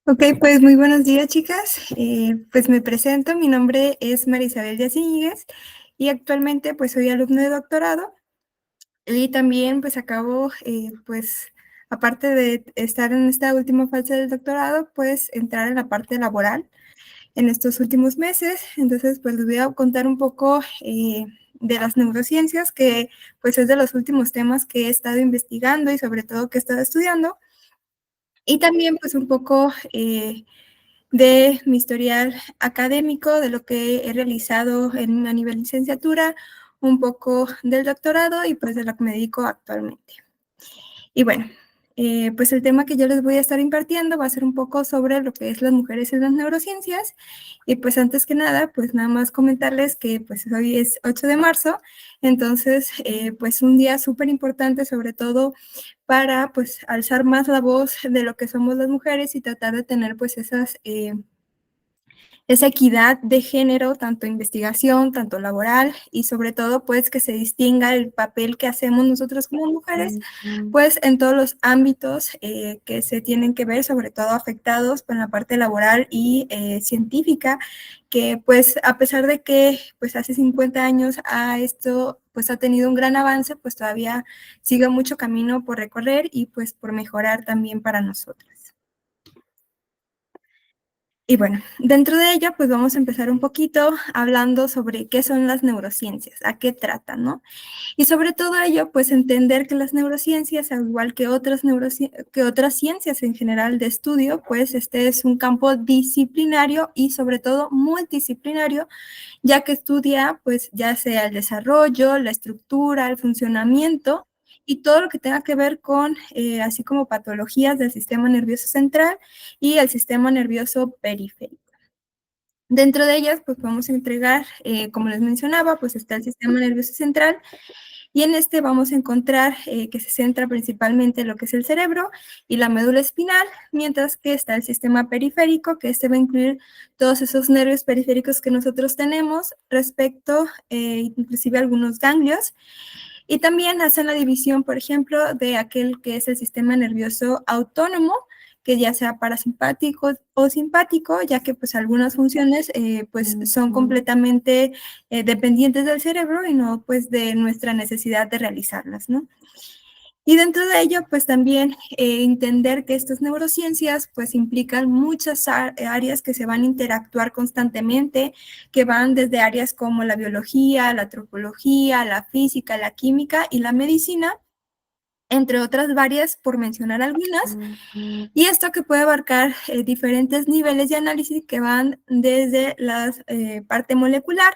Ok, pues muy buenos días, chicas. Pues me presento, mi nombre es Marisabel Díaz Iñiguez y actualmente pues soy alumno de doctorado y también pues acabo, pues aparte de estar en esta última fase del doctorado, pues entrar en la parte laboral en estos últimos meses. Entonces pues les voy a contar un poco de las neurociencias, que pues es de los últimos temas que he estado investigando y sobre todo que he estado estudiando. Y también pues un poco de mi historial académico, de lo que he realizado a nivel licenciatura, un poco del doctorado y pues de lo que me dedico actualmente. Y bueno, pues el tema que yo les voy a estar impartiendo va a ser un poco sobre lo que es las mujeres en las neurociencias. Y pues antes que nada, pues nada más comentarles que pues hoy es 8 de marzo, entonces pues un día súper importante, sobre todo para pues alzar más la voz de lo que somos las mujeres y tratar de tener pues esa equidad de género, tanto investigación, tanto laboral, y sobre todo, pues, que se distinga el papel que hacemos nosotros como mujeres, pues, en todos los ámbitos que se tienen que ver, sobre todo afectados por la parte laboral y científica, que, pues, a pesar de que, pues, hace 50 años a esto, pues, ha tenido un gran avance, pues, todavía sigue mucho camino por recorrer y, pues, por mejorar también para nosotras. Y bueno, dentro de ella, pues vamos a empezar un poquito hablando sobre qué son las neurociencias, a qué tratan, ¿no? Y sobre todo ello, pues entender que las neurociencias, al igual que que otras ciencias en general de estudio, pues este es un campo disciplinario y sobre todo multidisciplinario, ya que estudia, pues ya sea el desarrollo, la estructura, el funcionamiento y todo lo que tenga que ver con, así como patologías del sistema nervioso central y el sistema nervioso periférico. Dentro de ellas, pues vamos a entregar, como les mencionaba, pues está el sistema nervioso central y en este vamos a encontrar que se centra principalmente en lo que es el cerebro y la médula espinal, mientras que está el sistema periférico, que este va a incluir todos esos nervios periféricos que nosotros tenemos respecto, inclusive algunos ganglios, y también hacen la división, por ejemplo, de aquel que es el sistema nervioso autónomo, que ya sea parasimpático o simpático, ya que pues algunas funciones pues son completamente dependientes del cerebro y no pues de nuestra necesidad de realizarlas, ¿no? Y dentro de ello, pues también entender que estas neurociencias pues implican muchas áreas que se van a interactuar constantemente, que van desde áreas como la biología, la antropología, la física, la química y la medicina, entre otras varias, por mencionar algunas, y esto que puede abarcar diferentes niveles de análisis que van desde la parte molecular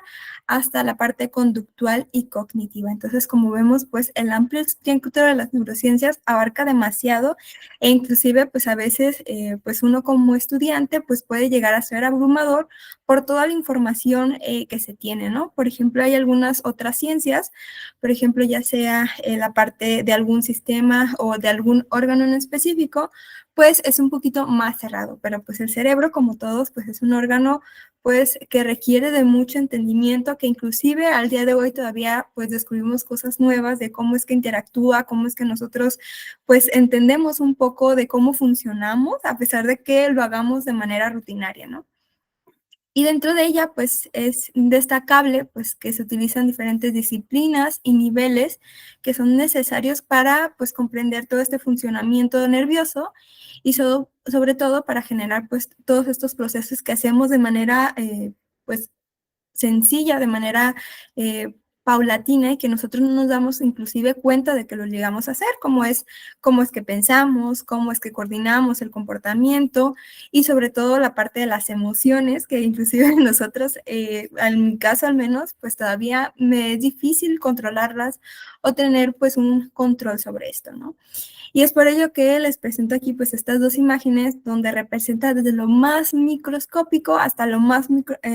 hasta la parte conductual y cognitiva. Entonces, como vemos, pues el amplio espectro de las neurociencias abarca demasiado e inclusive, pues a veces, pues uno como estudiante, pues puede llegar a ser abrumador por toda la información que se tiene, ¿no? Por ejemplo, hay algunas otras ciencias, por ejemplo, ya sea la parte de algún sistema o de algún órgano en específico, pues es un poquito más cerrado, pero pues el cerebro, como todos, pues es un órgano pues que requiere de mucho entendimiento, que inclusive al día de hoy todavía pues descubrimos cosas nuevas de cómo es que interactúa, cómo es que nosotros pues entendemos un poco de cómo funcionamos, a pesar de que lo hagamos de manera rutinaria, ¿no? Y dentro de ella, pues es destacable pues, que se utilizan diferentes disciplinas y niveles que son necesarios para pues, comprender todo este funcionamiento nervioso y sobre todo para generar pues, todos estos procesos que hacemos de manera pues, sencilla, de manera paulatina y que nosotros no nos damos inclusive cuenta de que lo llegamos a hacer, cómo es que pensamos, cómo es que coordinamos el comportamiento y sobre todo la parte de las emociones, que inclusive nosotros, en mi caso al menos, pues todavía me es difícil controlarlas o tener pues un control sobre esto, ¿no? Y es por ello que les presento aquí pues estas dos imágenes donde representa desde lo más microscópico hasta lo más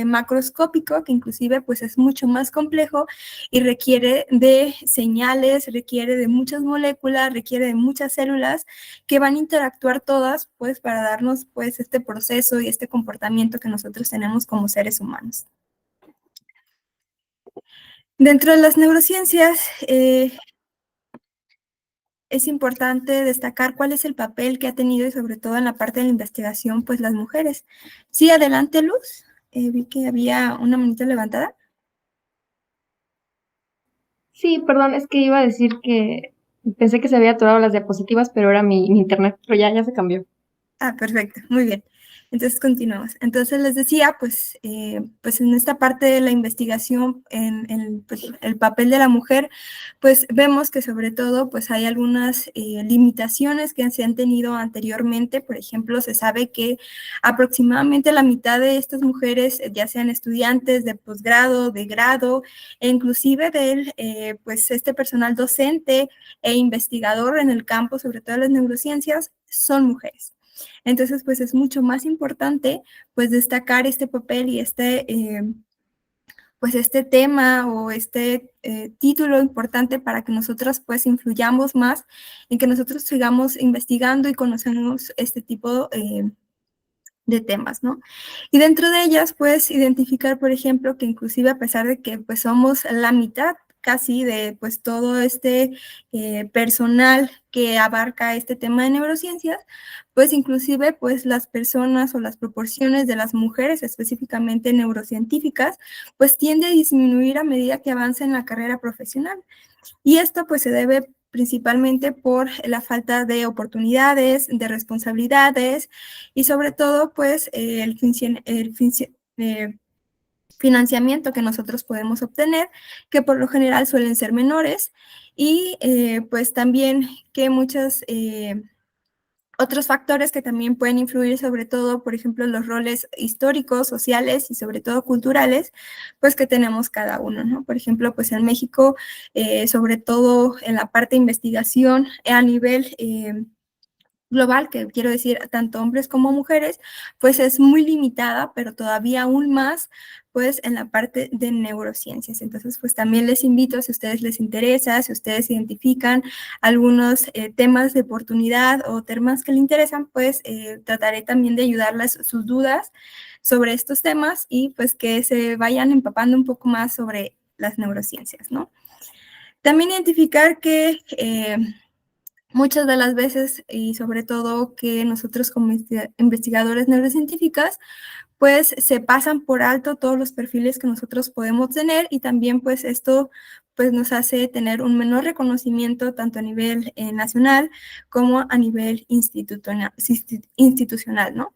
macroscópico, que inclusive pues es mucho más complejo y requiere de señales, requiere de muchas moléculas, requiere de muchas células que van a interactuar todas pues para darnos pues este proceso y este comportamiento que nosotros tenemos como seres humanos. Dentro de las neurociencias, es importante destacar cuál es el papel que ha tenido y sobre todo en la parte de la investigación, pues las mujeres. Sí, adelante, Luz. Vi que había una manita levantada. Sí, perdón, es que iba a decir que pensé que se había atorado las diapositivas, pero era mi internet, pero ya se cambió. Ah, perfecto, muy bien. Entonces continuamos. Entonces les decía, pues en esta parte de la investigación, pues, el papel de la mujer, pues vemos que sobre todo pues hay algunas limitaciones que se han tenido anteriormente. Por ejemplo, se sabe que aproximadamente la mitad de estas mujeres, ya sean estudiantes de posgrado, de grado, e inclusive del pues este personal docente e investigador en el campo, sobre todo las neurociencias, son mujeres. Entonces, pues es mucho más importante pues destacar este papel y pues este tema o este título importante para que nosotros pues influyamos más en que nosotros sigamos investigando y conocemos este tipo de temas, ¿no? Y dentro de ellas, pues, identificar, por ejemplo, que inclusive a pesar de que, pues, somos la mitad casi de, pues, todo este personal que abarca este tema de neurociencias, pues, inclusive, pues, las personas o las proporciones de las mujeres, específicamente neurocientíficas, pues, tiende a disminuir a medida que avanza en la carrera profesional. Y esto, pues, se debe principalmente por la falta de oportunidades, de responsabilidades y sobre todo, pues, financiamiento que nosotros podemos obtener, que por lo general suelen ser menores y pues también que muchas otros factores que también pueden influir, sobre todo, por ejemplo, los roles históricos, sociales y sobre todo culturales, pues que tenemos cada uno, ¿no? Por ejemplo, pues en México, sobre todo en la parte de investigación a nivel global, que quiero decir tanto hombres como mujeres, pues es muy limitada, pero todavía aún más, pues en la parte de neurociencias. Entonces, pues también les invito, si a ustedes les interesa, si ustedes identifican algunos temas de oportunidad o temas que les interesan, pues trataré también de ayudarles sus dudas sobre estos temas y pues que se vayan empapando un poco más sobre las neurociencias, ¿no? También identificar que muchas de las veces, y sobre todo que nosotros como investigadores neurocientíficas, pues se pasan por alto todos los perfiles que nosotros podemos tener y también pues esto pues nos hace tener un menor reconocimiento tanto a nivel nacional como a nivel institucional, ¿no?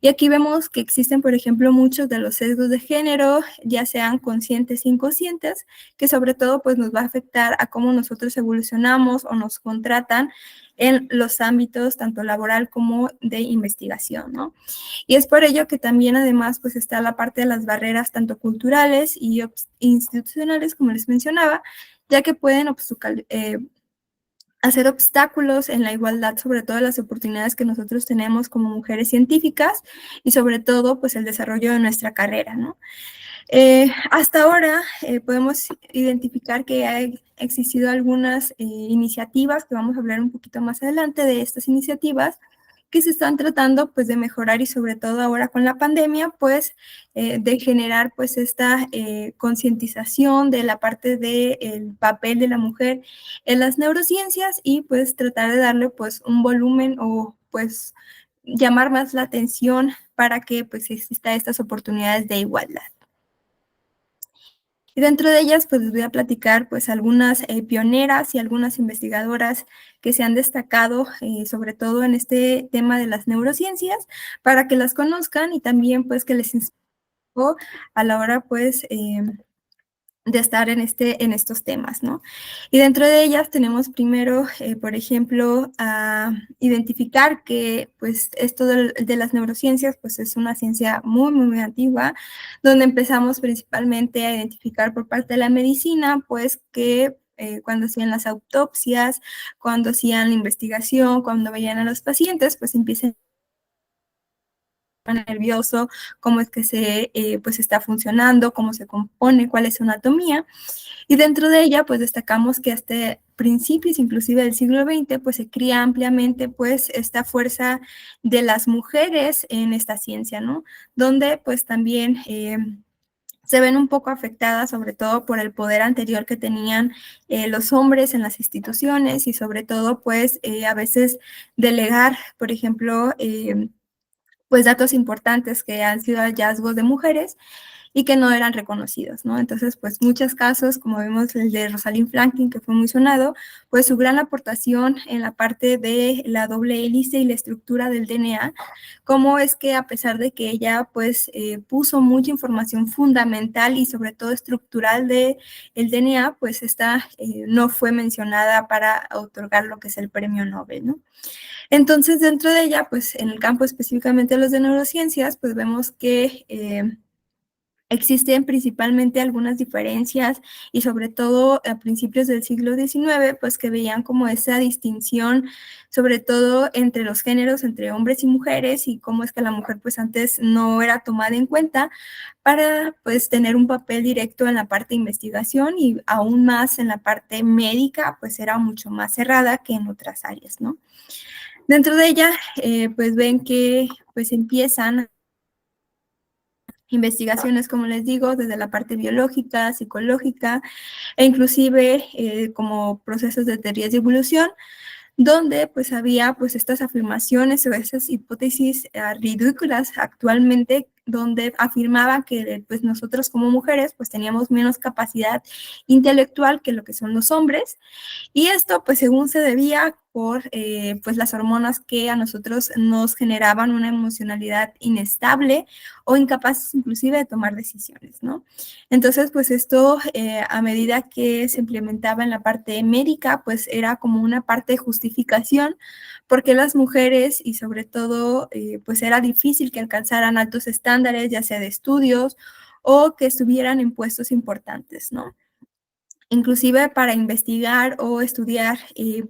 Y aquí vemos que existen, por ejemplo, muchos de los sesgos de género, ya sean conscientes e inconscientes, que sobre todo pues nos va a afectar a cómo nosotros evolucionamos o nos contratan en los ámbitos tanto laboral como de investigación, ¿no? Y es por ello que también además pues está la parte de las barreras tanto culturales y institucionales, como les mencionaba, ya que pueden hacer obstáculos en la igualdad, sobre todo las oportunidades que nosotros tenemos como mujeres científicas y sobre todo pues el desarrollo de nuestra carrera, ¿no? Hasta ahora podemos identificar que ha existido algunas iniciativas, que vamos a hablar un poquito más adelante de estas iniciativas, que se están tratando pues de mejorar y sobre todo ahora con la pandemia pues de generar pues esta concientización de la parte del papel de la mujer en las neurociencias y pues tratar de darle pues un volumen o pues llamar más la atención para que pues exista estas oportunidades de igualdad. Y dentro de ellas, pues les voy a platicar pues algunas pioneras y algunas investigadoras que se han destacado, sobre todo en este tema de las neurociencias, para que las conozcan y también pues que les inspiró a la hora pues de estar en estos temas, ¿no? Y dentro de ellas tenemos primero, por ejemplo, a identificar que, pues, esto de las neurociencias, pues, es una ciencia muy, muy, muy antigua, donde empezamos principalmente a identificar por parte de la medicina, pues, que cuando hacían las autopsias, cuando hacían la investigación, cuando veían a los pacientes, pues empiezan nervioso, cómo es que pues está funcionando, cómo se compone, cuál es su anatomía. Y dentro de ella, pues destacamos que hasta principios inclusive del siglo XX, pues se cría ampliamente pues esta fuerza de las mujeres en esta ciencia, ¿no? Donde pues también se ven un poco afectadas, sobre todo por el poder anterior que tenían los hombres en las instituciones y sobre todo pues a veces delegar, por ejemplo, pues datos importantes que han sido hallazgos de mujeres y que no eran reconocidos, ¿no? Entonces, pues muchos casos, como vimos el de Rosalind Franklin, que fue muy sonado, pues su gran aportación en la parte de la doble hélice y la estructura del DNA, cómo es que a pesar de que ella pues puso mucha información fundamental y sobre todo estructural de el DNA, pues esta no fue mencionada para otorgar lo que es el premio Nobel, ¿no? Entonces, dentro de ella, pues en el campo específicamente de los de neurociencias, pues vemos que existen principalmente algunas diferencias y sobre todo a principios del siglo XIX, pues que veían como esa distinción, sobre todo entre los géneros, entre hombres y mujeres, y cómo es que la mujer pues antes no era tomada en cuenta para pues tener un papel directo en la parte de investigación y aún más en la parte médica, pues era mucho más cerrada que en otras áreas, ¿no? Dentro de ella, pues ven que pues empiezan investigaciones, como les digo, desde la parte biológica, psicológica e inclusive como procesos de teorías de evolución, donde pues había pues estas afirmaciones o esas hipótesis ridículas actualmente, donde afirmaba que pues nosotros como mujeres pues teníamos menos capacidad intelectual que lo que son los hombres, y esto pues según se debía por pues las hormonas que a nosotros nos generaban una emocionalidad inestable o incapaces inclusive de tomar decisiones, ¿no? Entonces pues esto a medida que se implementaba en la parte médica pues era como una parte de justificación porque las mujeres y sobre todo pues era difícil que alcanzaran altos estándares ya sea de estudios o que estuvieran en puestos importantes, ¿no? Inclusive para investigar o estudiar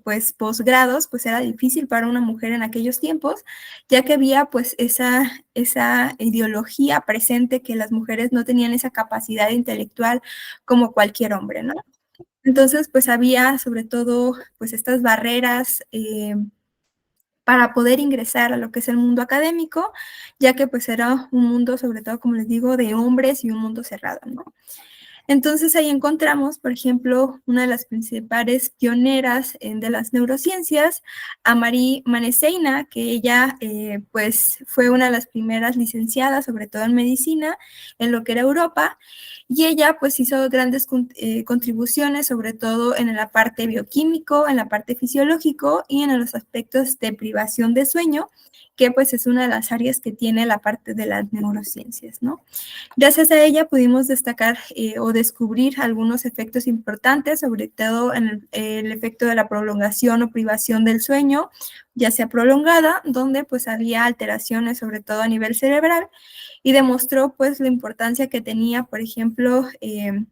pues posgrados, pues era difícil para una mujer en aquellos tiempos, ya que había pues esa ideología presente que las mujeres no tenían esa capacidad intelectual como cualquier hombre, ¿no? Entonces pues había sobre todo pues estas barreras para poder ingresar a lo que es el mundo académico, ya que pues era un mundo sobre todo, como les digo, de hombres y un mundo cerrado, ¿no? Entonces ahí encontramos, por ejemplo, una de las principales pioneras de las neurociencias, a Marie Maneseina, que ella pues fue una de las primeras licenciadas, sobre todo en medicina, en lo que era Europa, y ella pues hizo grandes contribuciones, sobre todo en la parte bioquímico, en la parte fisiológico y en los aspectos de privación de sueño, que pues es una de las áreas que tiene la parte de las neurociencias, ¿no? Gracias a ella pudimos destacar o descubrir algunos efectos importantes, sobre todo en el efecto de la prolongación o privación del sueño, ya sea prolongada, donde pues había alteraciones sobre todo a nivel cerebral y demostró pues la importancia que tenía, por ejemplo, el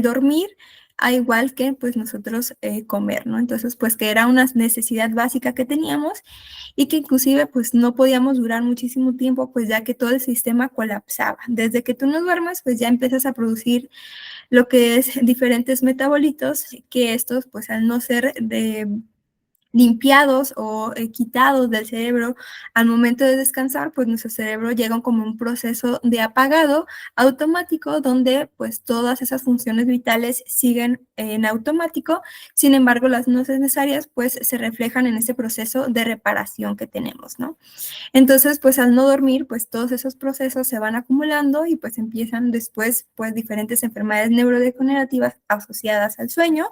dormir, a igual que pues nosotros comer, ¿no? Entonces pues que era una necesidad básica que teníamos y que inclusive pues no podíamos durar muchísimo tiempo pues ya que todo el sistema colapsaba. Desde que tú no duermes pues ya empiezas a producir lo que es diferentes metabolitos que estos pues al no ser de limpiados o quitados del cerebro al momento de descansar, pues nuestro cerebro llega como un proceso de apagado automático donde pues todas esas funciones vitales siguen en automático, sin embargo las no necesarias pues se reflejan en ese proceso de reparación que tenemos, ¿no? Entonces pues al no dormir pues todos esos procesos se van acumulando y pues empiezan después pues diferentes enfermedades neurodegenerativas asociadas al sueño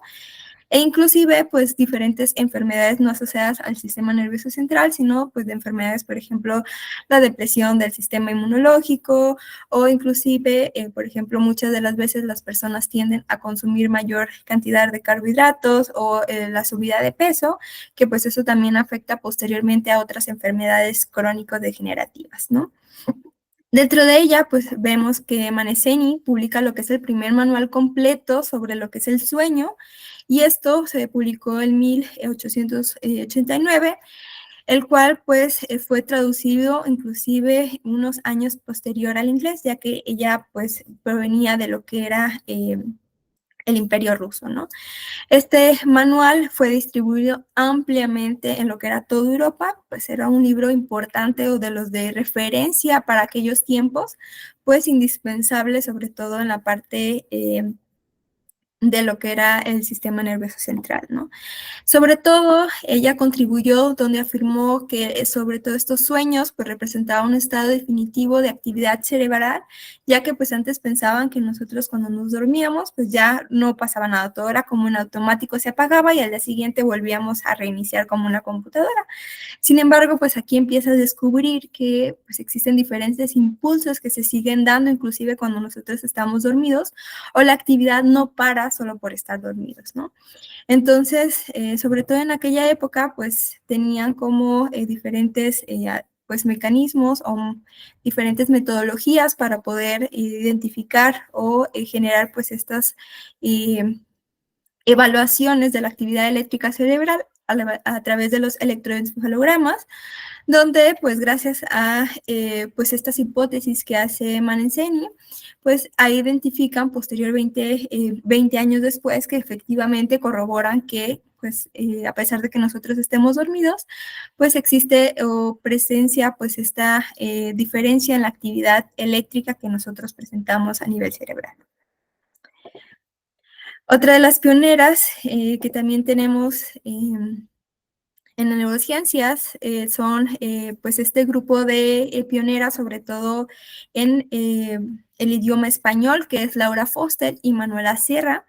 e inclusive pues diferentes enfermedades no asociadas al sistema nervioso central, sino pues de enfermedades, por ejemplo, la depresión del sistema inmunológico o inclusive, por ejemplo, muchas de las veces las personas tienden a consumir mayor cantidad de carbohidratos o la subida de peso, que pues eso también afecta posteriormente a otras enfermedades crónico-degenerativas, ¿no? Dentro de ella, pues vemos que Maneseni publica lo que es el primer manual completo sobre lo que es el sueño, y esto se publicó en 1889, el cual pues fue traducido inclusive unos años posterior al inglés, ya que ella pues provenía de lo que era el Imperio Ruso, ¿no? Este manual fue distribuido ampliamente en lo que era toda Europa, pues era un libro importante o de los de referencia para aquellos tiempos, pues indispensable sobre todo en la parte de lo que era el sistema nervioso central, ¿no? Sobre todo, ella contribuyó donde afirmó que sobre todo estos sueños pues representaban un estado definitivo de actividad cerebral, ya que pues antes pensaban que nosotros cuando nos dormíamos pues ya no pasaba nada, todo era como en automático, se apagaba y al día siguiente volvíamos a reiniciar como una computadora. Sin embargo, pues aquí empieza a descubrir que pues existen diferentes impulsos que se siguen dando inclusive cuando nosotros estamos dormidos, o la actividad no para solo por estar dormidos, ¿no? Entonces, sobre todo en aquella época, pues tenían como diferentes pues mecanismos o diferentes metodologías para poder identificar o generar pues estas evaluaciones de la actividad eléctrica cerebral a través de los electroencefalogramas, donde pues gracias a pues estas hipótesis que hace Manenseni, pues ahí identifican posteriormente, 20 años después, que efectivamente corroboran que pues a pesar de que nosotros estemos dormidos, pues existe o presencia pues esta diferencia en la actividad eléctrica que nosotros presentamos a nivel cerebral. Otra de las pioneras que también tenemos en las neurociencias son pues este grupo de pioneras, sobre todo en el idioma español, que es Laura Foster y Manuela Sierra.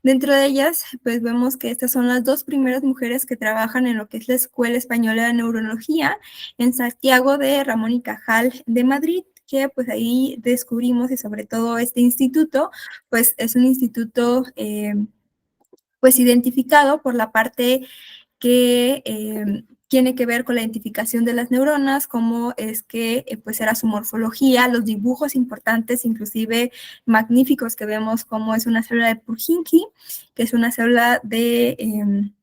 Dentro de ellas, pues vemos que estas son las dos primeras mujeres que trabajan en lo que es la Escuela Española de Neurología en Santiago de Ramón y Cajal de Madrid, que pues ahí descubrimos, y sobre todo este instituto, pues es un instituto pues identificado por la parte que tiene que ver con la identificación de las neuronas, cómo es que pues era su morfología, los dibujos importantes, inclusive magníficos, que vemos cómo es una célula de Purkinje, que es una célula del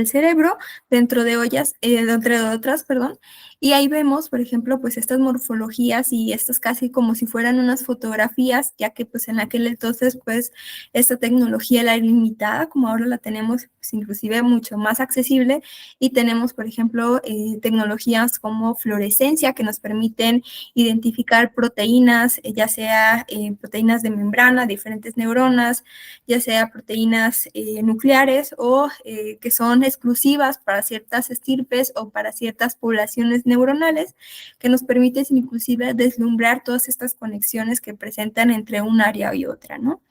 cerebro, dentro de ollas, dentro de otras, perdón, y ahí vemos, por ejemplo, pues estas morfologías y estas casi como si fueran unas fotografías, ya que pues en aquel entonces pues esta tecnología era limitada, como ahora la tenemos pues inclusive mucho más accesible, y tenemos, por ejemplo, tecnologías como fluorescencia que nos permiten identificar proteínas, ya sea proteínas de membrana, diferentes neuronas, ya sea proteínas nucleares o que son exclusivas para ciertas estirpes o para ciertas poblaciones neuronales, que nos permiten inclusive deslumbrar todas estas conexiones que presentan entre un área y otra, ¿no?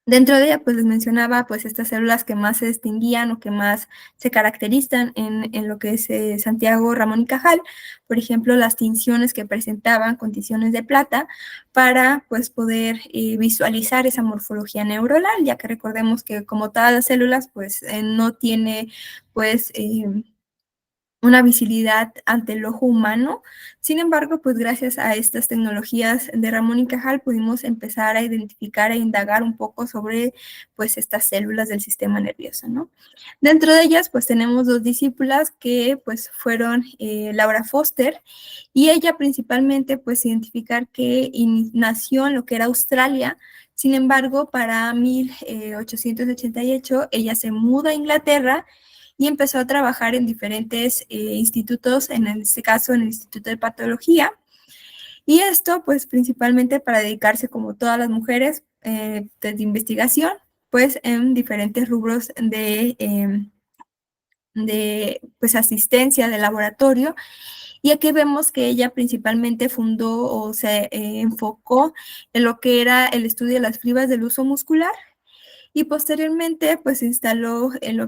Dentro de ella, pues les mencionaba pues estas células que más se distinguían o que más se caracterizan en lo que es Santiago, Ramón y Cajal, por ejemplo, las tinciones que presentaban con tinciones de plata para pues poder visualizar esa morfología neuronal, ya que recordemos que como todas las células pues no tiene pues una visibilidad ante el ojo humano. Sin embargo, pues gracias a estas tecnologías de Ramón y Cajal pudimos empezar a identificar e indagar un poco sobre pues estas células del sistema nervioso, ¿no? Dentro de ellas pues tenemos dos discípulas que pues fueron Laura Foster, y ella principalmente pues identificar que nació en lo que era Australia. Sin embargo, para 1888 ella se muda a Inglaterra y empezó a trabajar en diferentes institutos, en este caso en el Instituto de Patología, y esto pues principalmente para dedicarse como todas las mujeres de investigación, pues en diferentes rubros de pues asistencia de laboratorio. Y aquí vemos que ella principalmente fundó o se enfocó en lo que era el estudio de las fibras del uso muscular, y posteriormente pues se instaló en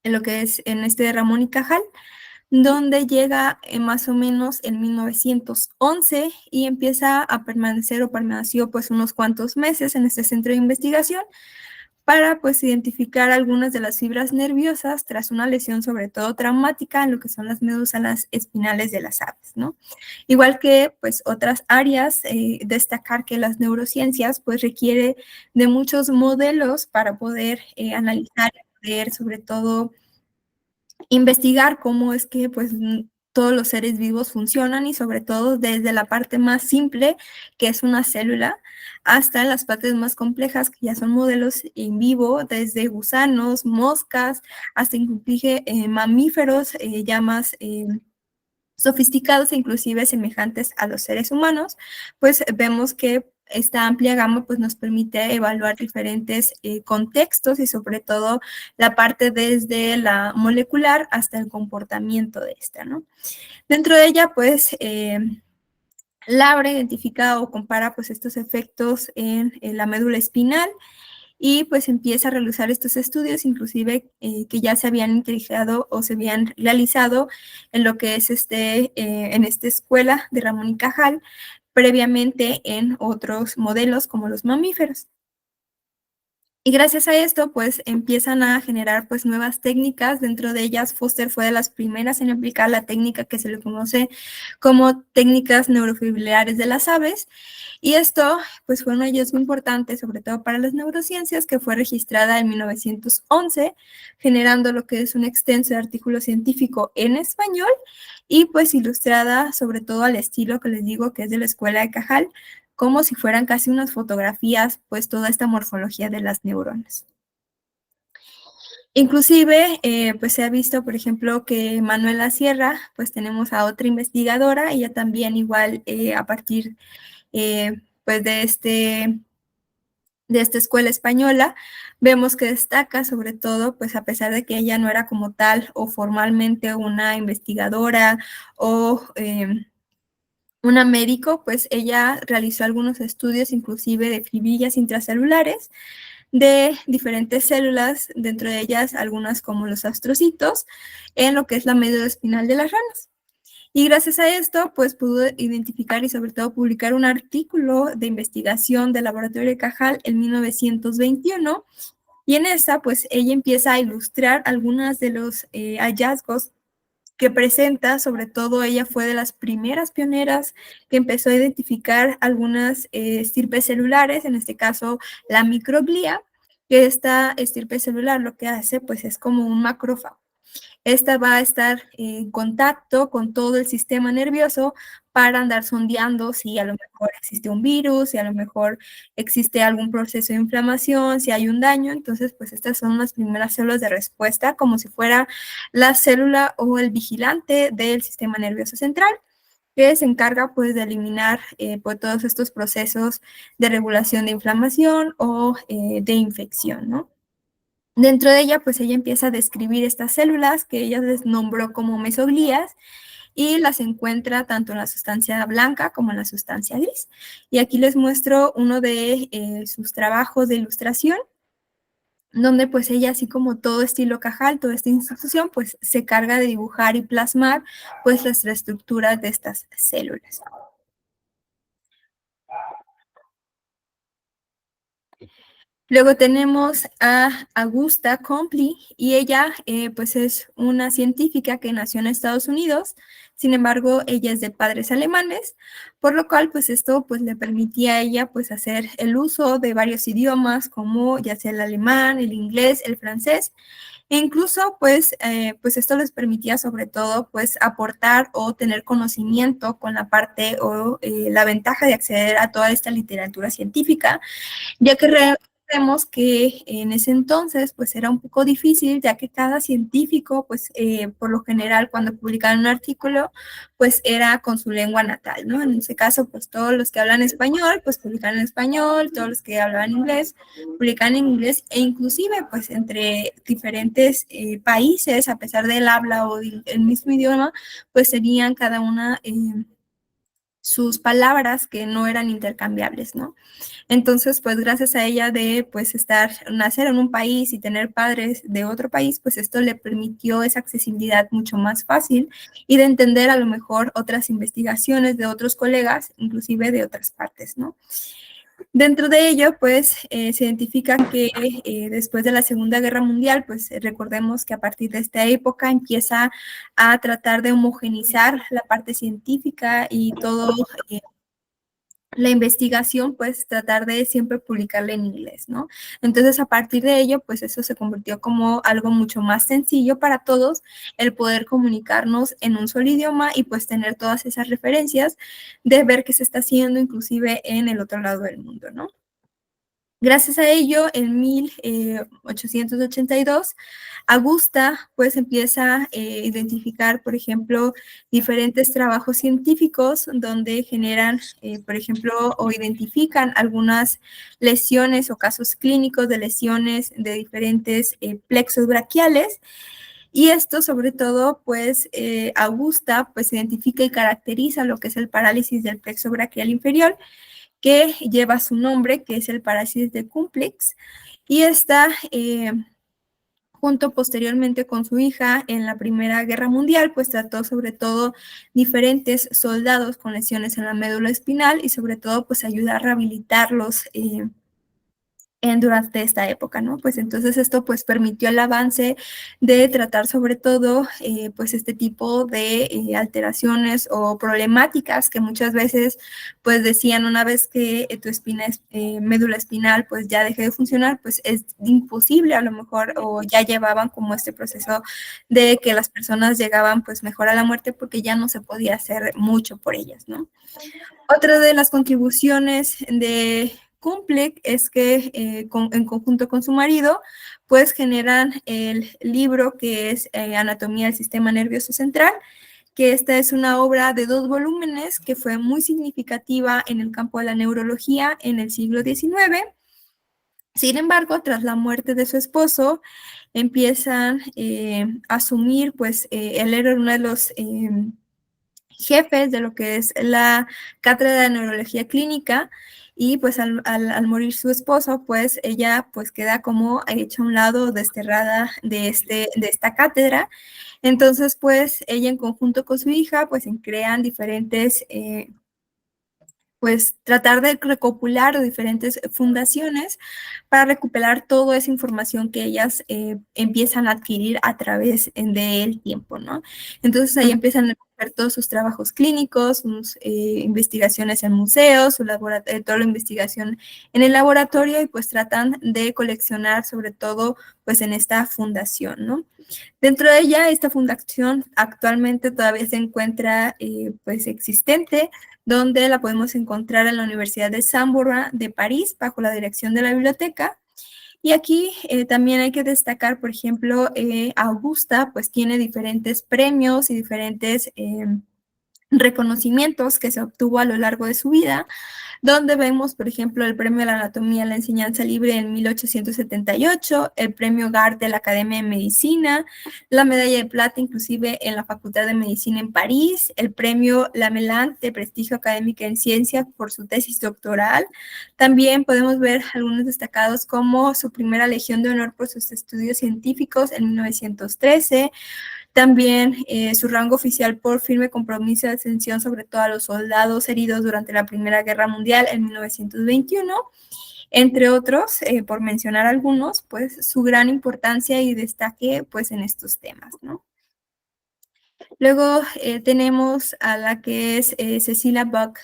este Ramón y Cajal, donde llega más o menos en 1911 y empieza a permanecer o permaneció pues unos cuantos meses en este centro de investigación, para pues identificar algunas de las fibras nerviosas tras una lesión sobre todo traumática en lo que son las médulas espinales de las aves, ¿no? Igual que pues otras áreas, destacar que las neurociencias pues requiere de muchos modelos para poder analizar, poder sobre todo investigar cómo es que pues todos los seres vivos funcionan y sobre todo desde la parte más simple, que es una célula, hasta las partes más complejas, que ya son modelos en vivo, desde gusanos, moscas, hasta inclusive mamíferos ya más sofisticados e inclusive semejantes a los seres humanos, pues vemos que esta amplia gama pues nos permite evaluar diferentes contextos y sobre todo la parte desde la molecular hasta el comportamiento de esta, ¿no? Dentro de ella pues Laura identifica o compara pues estos efectos en la médula espinal y pues empieza a realizar estos estudios, inclusive que ya se habían integrado o se habían realizado en lo que es en esta escuela de Ramón y Cajal, previamente en otros modelos como los mamíferos. Y gracias a esto, pues empiezan a generar pues nuevas técnicas. Dentro de ellas, Foster fue de las primeras en aplicar la técnica que se le conoce como técnicas neurofibrilares de las aves. Y esto pues fue un hallazgo importante, sobre todo para las neurociencias, que fue registrada en 1911, generando lo que es un extenso artículo científico en español y pues ilustrada sobre todo al estilo que les digo que es de la Escuela de Cajal, como si fueran casi unas fotografías, pues toda esta morfología de las neuronas. Inclusive, pues se ha visto, por ejemplo, que Manuela Sierra, pues tenemos a otra investigadora, ella también igual a partir, pues de esta escuela española, vemos que destaca sobre todo, pues a pesar de que ella no era como tal o formalmente una investigadora o una médico, pues ella realizó algunos estudios inclusive de fibrillas intracelulares de diferentes células, dentro de ellas algunas como los astrocitos, en lo que es la médula espinal de las ranas. Y gracias a esto, pues pudo identificar y sobre todo publicar un artículo de investigación del laboratorio de Cajal en 1921. Y en esa, pues ella empieza a ilustrar algunos de los hallazgos que presenta, sobre todo ella fue de las primeras pioneras que empezó a identificar algunas estirpes celulares, en este caso la microglía, que esta estirpe celular lo que hace pues es como un macrófago. Esta va a estar en contacto con todo el sistema nervioso para andar sondeando si a lo mejor existe un virus, si a lo mejor existe algún proceso de inflamación, si hay un daño. Entonces, pues estas son las primeras células de respuesta, como si fuera la célula o el vigilante del sistema nervioso central, que se encarga pues de eliminar pues, todos estos procesos de regulación de inflamación o de infección, ¿no? Dentro de ella, pues ella empieza a describir estas células que ella les nombró como mesoglías y las encuentra tanto en la sustancia blanca como en la sustancia gris. Y aquí les muestro uno de sus trabajos de ilustración, donde pues ella, así como todo estilo Cajal, toda esta institución, pues se carga de dibujar y plasmar pues las estructuras de estas células. Luego tenemos a Augusta Compley y ella pues es una científica que nació en Estados Unidos, sin embargo ella es de padres alemanes, por lo cual pues esto pues le permitía a ella pues hacer el uso de varios idiomas como ya sea el alemán, el inglés, el francés, e incluso pues esto les permitía sobre todo pues aportar o tener conocimiento con la parte o la ventaja de acceder a toda esta literatura científica, ya que vemos que en ese entonces pues era un poco difícil, ya que cada científico pues por lo general cuando publicaban un artículo pues era con su lengua natal, ¿no? En ese caso pues todos los que hablan español pues publican en español, todos los que hablaban inglés publican en inglés e inclusive pues entre diferentes países a pesar del habla o del mismo idioma pues tenían cada una sus palabras que no eran intercambiables, ¿no? Entonces, pues gracias a ella de pues nacer en un país y tener padres de otro país, pues esto le permitió esa accesibilidad mucho más fácil y de entender a lo mejor otras investigaciones de otros colegas, inclusive de otras partes, ¿no? Dentro de ello, pues, se identifica que después de la Segunda Guerra Mundial, pues, recordemos que a partir de esta época empieza a tratar de homogenizar la parte científica y todo la investigación, pues tratar de siempre publicarla en inglés, ¿no? Entonces, a partir de ello, pues eso se convirtió como algo mucho más sencillo para todos, el poder comunicarnos en un solo idioma y pues tener todas esas referencias de ver qué se está haciendo inclusive en el otro lado del mundo, ¿no? Gracias a ello, en 1882, Augusta pues empieza a identificar, por ejemplo, diferentes trabajos científicos donde generan, por ejemplo, o identifican algunas lesiones o casos clínicos de lesiones de diferentes plexos braquiales. Y esto, sobre todo, pues Augusta pues identifica y caracteriza lo que es el parálisis del plexo braquial inferior, que lleva su nombre, que es el parálisis de Complex, y está junto posteriormente con su hija en la Primera Guerra Mundial, pues trató sobre todo diferentes soldados con lesiones en la médula espinal y sobre todo pues ayudar a rehabilitarlos durante esta época, ¿no? Pues entonces esto pues permitió el avance de tratar sobre todo pues este tipo de alteraciones o problemáticas que muchas veces pues decían una vez que tu médula espinal pues ya deje de funcionar, pues es imposible a lo mejor o ya llevaban como este proceso de que las personas llegaban pues mejor a la muerte porque ya no se podía hacer mucho por ellas, ¿no? Otra de las contribuciones de Kumplic es que en conjunto con su marido, pues generan el libro que es Anatomía del Sistema Nervioso Central, que esta es una obra de 2 volúmenes que fue muy significativa en el campo de la neurología en el siglo XIX. Sin embargo, tras la muerte de su esposo, empiezan a asumir, pues él era uno de los jefes de lo que es la cátedra de neurología clínica y pues al morir su esposo, pues ella pues queda como hecha a un lado, desterrada de esta cátedra. Entonces pues ella en conjunto con su hija pues crean diferentes pues tratar de recopilar diferentes fundaciones para recuperar toda esa información que ellas empiezan a adquirir a través del tiempo, ¿no? Entonces ahí empiezan a ver todos sus trabajos clínicos, sus investigaciones en museos, toda la investigación en el laboratorio y pues tratan de coleccionar sobre todo pues en esta fundación, ¿no? Dentro de ella, esta fundación actualmente todavía se encuentra pues existente, donde la podemos encontrar en la Universidad de Saint-Beuve de París, bajo la dirección de la biblioteca. Y aquí también hay que destacar, por ejemplo, Augusta, pues tiene diferentes premios y diferentes reconocimientos que se obtuvo a lo largo de su vida, donde vemos, por ejemplo, el Premio a la Anatomía y la Enseñanza Libre en 1878, el Premio GARD de la Academia de Medicina, la Medalla de Plata inclusive en la Facultad de Medicina en París, el Premio Lamelant de Prestigio Académico en Ciencia por su tesis doctoral. También podemos ver algunos destacados como su primera Legión de Honor por sus estudios científicos en 1913, también su rango oficial por firme compromiso de atención sobre todo a los soldados heridos durante la Primera Guerra Mundial en 1921, entre otros, por mencionar algunos, pues su gran importancia y destaque pues en estos temas, ¿no? Luego tenemos a la que es Cecilia Buck,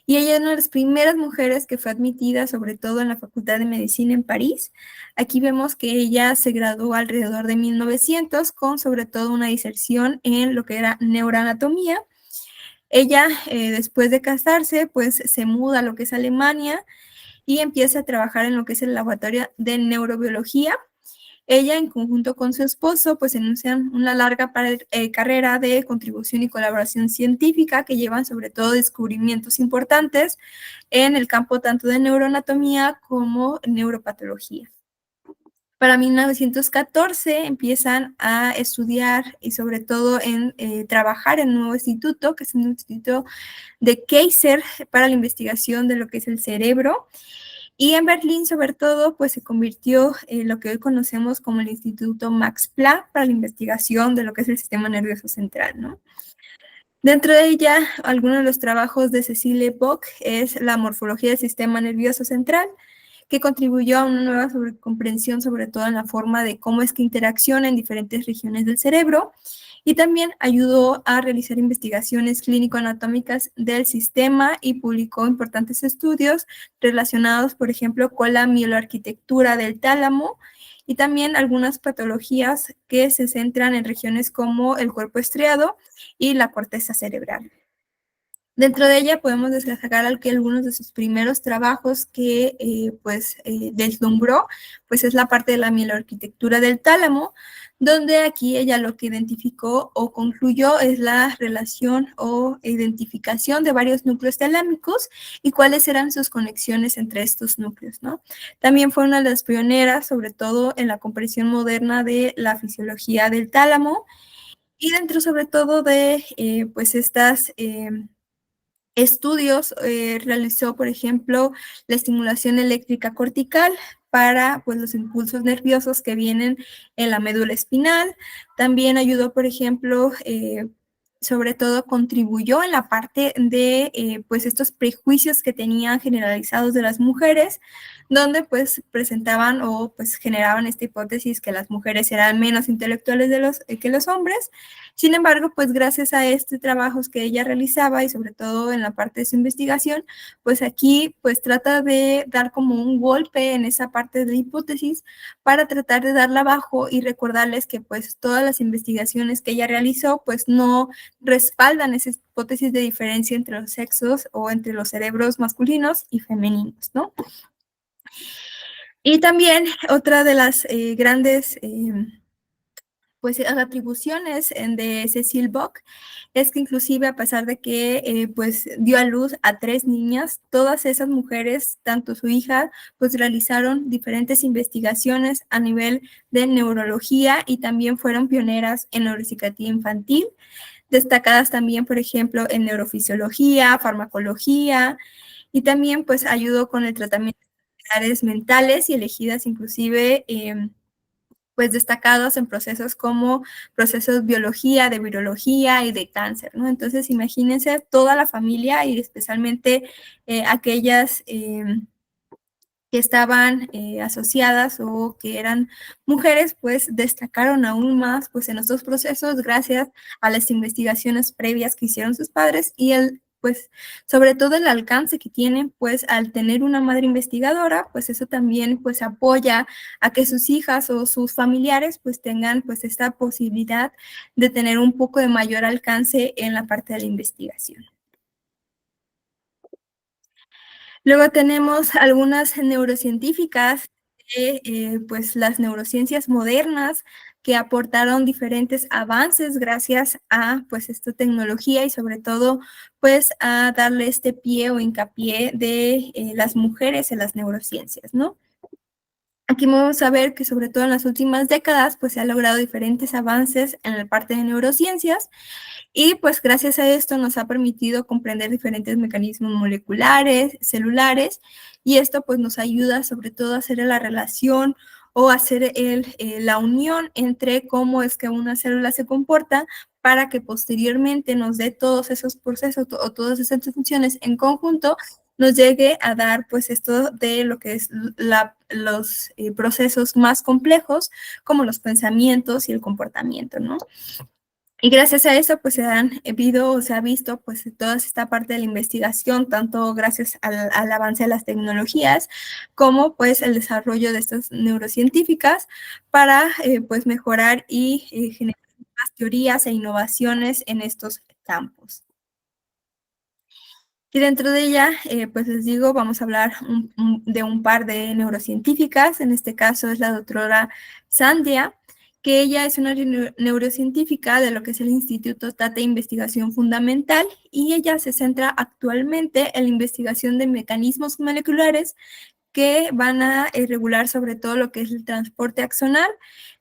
y ella es una de las primeras mujeres que fue admitida, sobre todo en la Facultad de Medicina en París. Aquí vemos que ella se graduó alrededor de 1900 con sobre todo una diserción en lo que era neuroanatomía. Ella, después de casarse, pues se muda a lo que es Alemania y empieza a trabajar en lo que es el laboratorio de neurobiología. Ella, en conjunto con su esposo, pues inician una larga carrera de contribución y colaboración científica que llevan sobre todo descubrimientos importantes en el campo tanto de neuroanatomía como neuropatología. Para 1914 empiezan a estudiar y sobre todo en trabajar en un nuevo instituto, que es un instituto de Kaiser para la investigación de lo que es el cerebro. Y en Berlín, sobre todo, pues se convirtió en lo que hoy conocemos como el Instituto Max Planck para la investigación de lo que es el sistema nervioso central, ¿no? Dentro de ella, algunos de los trabajos de Cecile Bock es la morfología del sistema nervioso central, que contribuyó a una nueva comprensión, sobre todo en la forma de cómo es que interacciona en diferentes regiones del cerebro, y también ayudó a realizar investigaciones clínico-anatómicas del sistema y publicó importantes estudios relacionados, por ejemplo, con la mieloarquitectura del tálamo y también algunas patologías que se centran en regiones como el cuerpo estriado y la corteza cerebral. Dentro de ella podemos destacar algunos de sus primeros trabajos que deslumbró, pues es la parte de la mieloarquitectura del tálamo, donde aquí ella lo que identificó o concluyó es la relación o identificación de varios núcleos talámicos y cuáles eran sus conexiones entre estos núcleos, ¿no? También fue una de las pioneras, sobre todo en la comprensión moderna de la fisiología del tálamo y dentro sobre todo de pues estas estudios, realizó, por ejemplo, la estimulación eléctrica cortical para pues, los impulsos nerviosos que vienen en la médula espinal. También ayudó, por ejemplo, sobre todo contribuyó en la parte de pues estos prejuicios que tenían generalizados de las mujeres, donde pues presentaban o pues generaban esta hipótesis que las mujeres eran menos intelectuales que los hombres. Sin embargo, pues gracias a este trabajo que ella realizaba y sobre todo en la parte de su investigación, pues aquí pues trata de dar como un golpe en esa parte de la hipótesis para tratar de darla abajo y recordarles que pues todas las investigaciones que ella realizó pues no respaldan esa hipótesis de diferencia entre los sexos o entre los cerebros masculinos y femeninos, ¿no? Y también otra de las grandes pues las atribuciones de Cecile Bock es que inclusive a pesar de que pues dio a luz a 3 niñas, todas esas mujeres, tanto su hija, pues realizaron diferentes investigaciones a nivel de neurología y también fueron pioneras en neuropsiquiatría infantil, destacadas también, por ejemplo, en neurofisiología, farmacología, y también pues ayudó con el tratamiento de enfermedades mentales y elegidas inclusive pues destacados en procesos como procesos biología, de virología y de cáncer, ¿no? Entonces imagínense toda la familia y especialmente aquellas que estaban asociadas o que eran mujeres, pues destacaron aún más pues en estos procesos gracias a las investigaciones previas que hicieron sus padres y pues sobre todo el alcance que tienen pues al tener una madre investigadora, pues eso también pues apoya a que sus hijas o sus familiares pues tengan pues esta posibilidad de tener un poco de mayor alcance en la parte de la investigación. Luego tenemos algunas neurocientíficas, pues las neurociencias modernas que aportaron diferentes avances gracias a pues esta tecnología y sobre todo pues a darle este pie o hincapié de las mujeres en las neurociencias, ¿no? Aquí vamos a ver que sobre todo en las últimas décadas pues se ha logrado diferentes avances en la parte de neurociencias y pues gracias a esto nos ha permitido comprender diferentes mecanismos moleculares, celulares, y esto pues nos ayuda sobre todo a hacer la relación o hacer la unión entre cómo es que una célula se comporta para que posteriormente nos dé todos esos procesos o todas esas funciones en conjunto nos llegue a dar pues esto de lo que es los procesos más complejos como los pensamientos y el comportamiento, ¿no? Y gracias a eso, pues se ha visto, pues toda esta parte de la investigación, tanto gracias al avance de las tecnologías, como pues el desarrollo de estas neurocientíficas para pues mejorar y generar más teorías e innovaciones en estos campos. Y dentro de ella, pues les digo, vamos a hablar de un par de neurocientíficas, en este caso es la doctora Sandia, que ella es una neurocientífica de lo que es el Instituto Tate Investigación Fundamental y ella se centra actualmente en la investigación de mecanismos moleculares que van a regular sobre todo lo que es el transporte axonal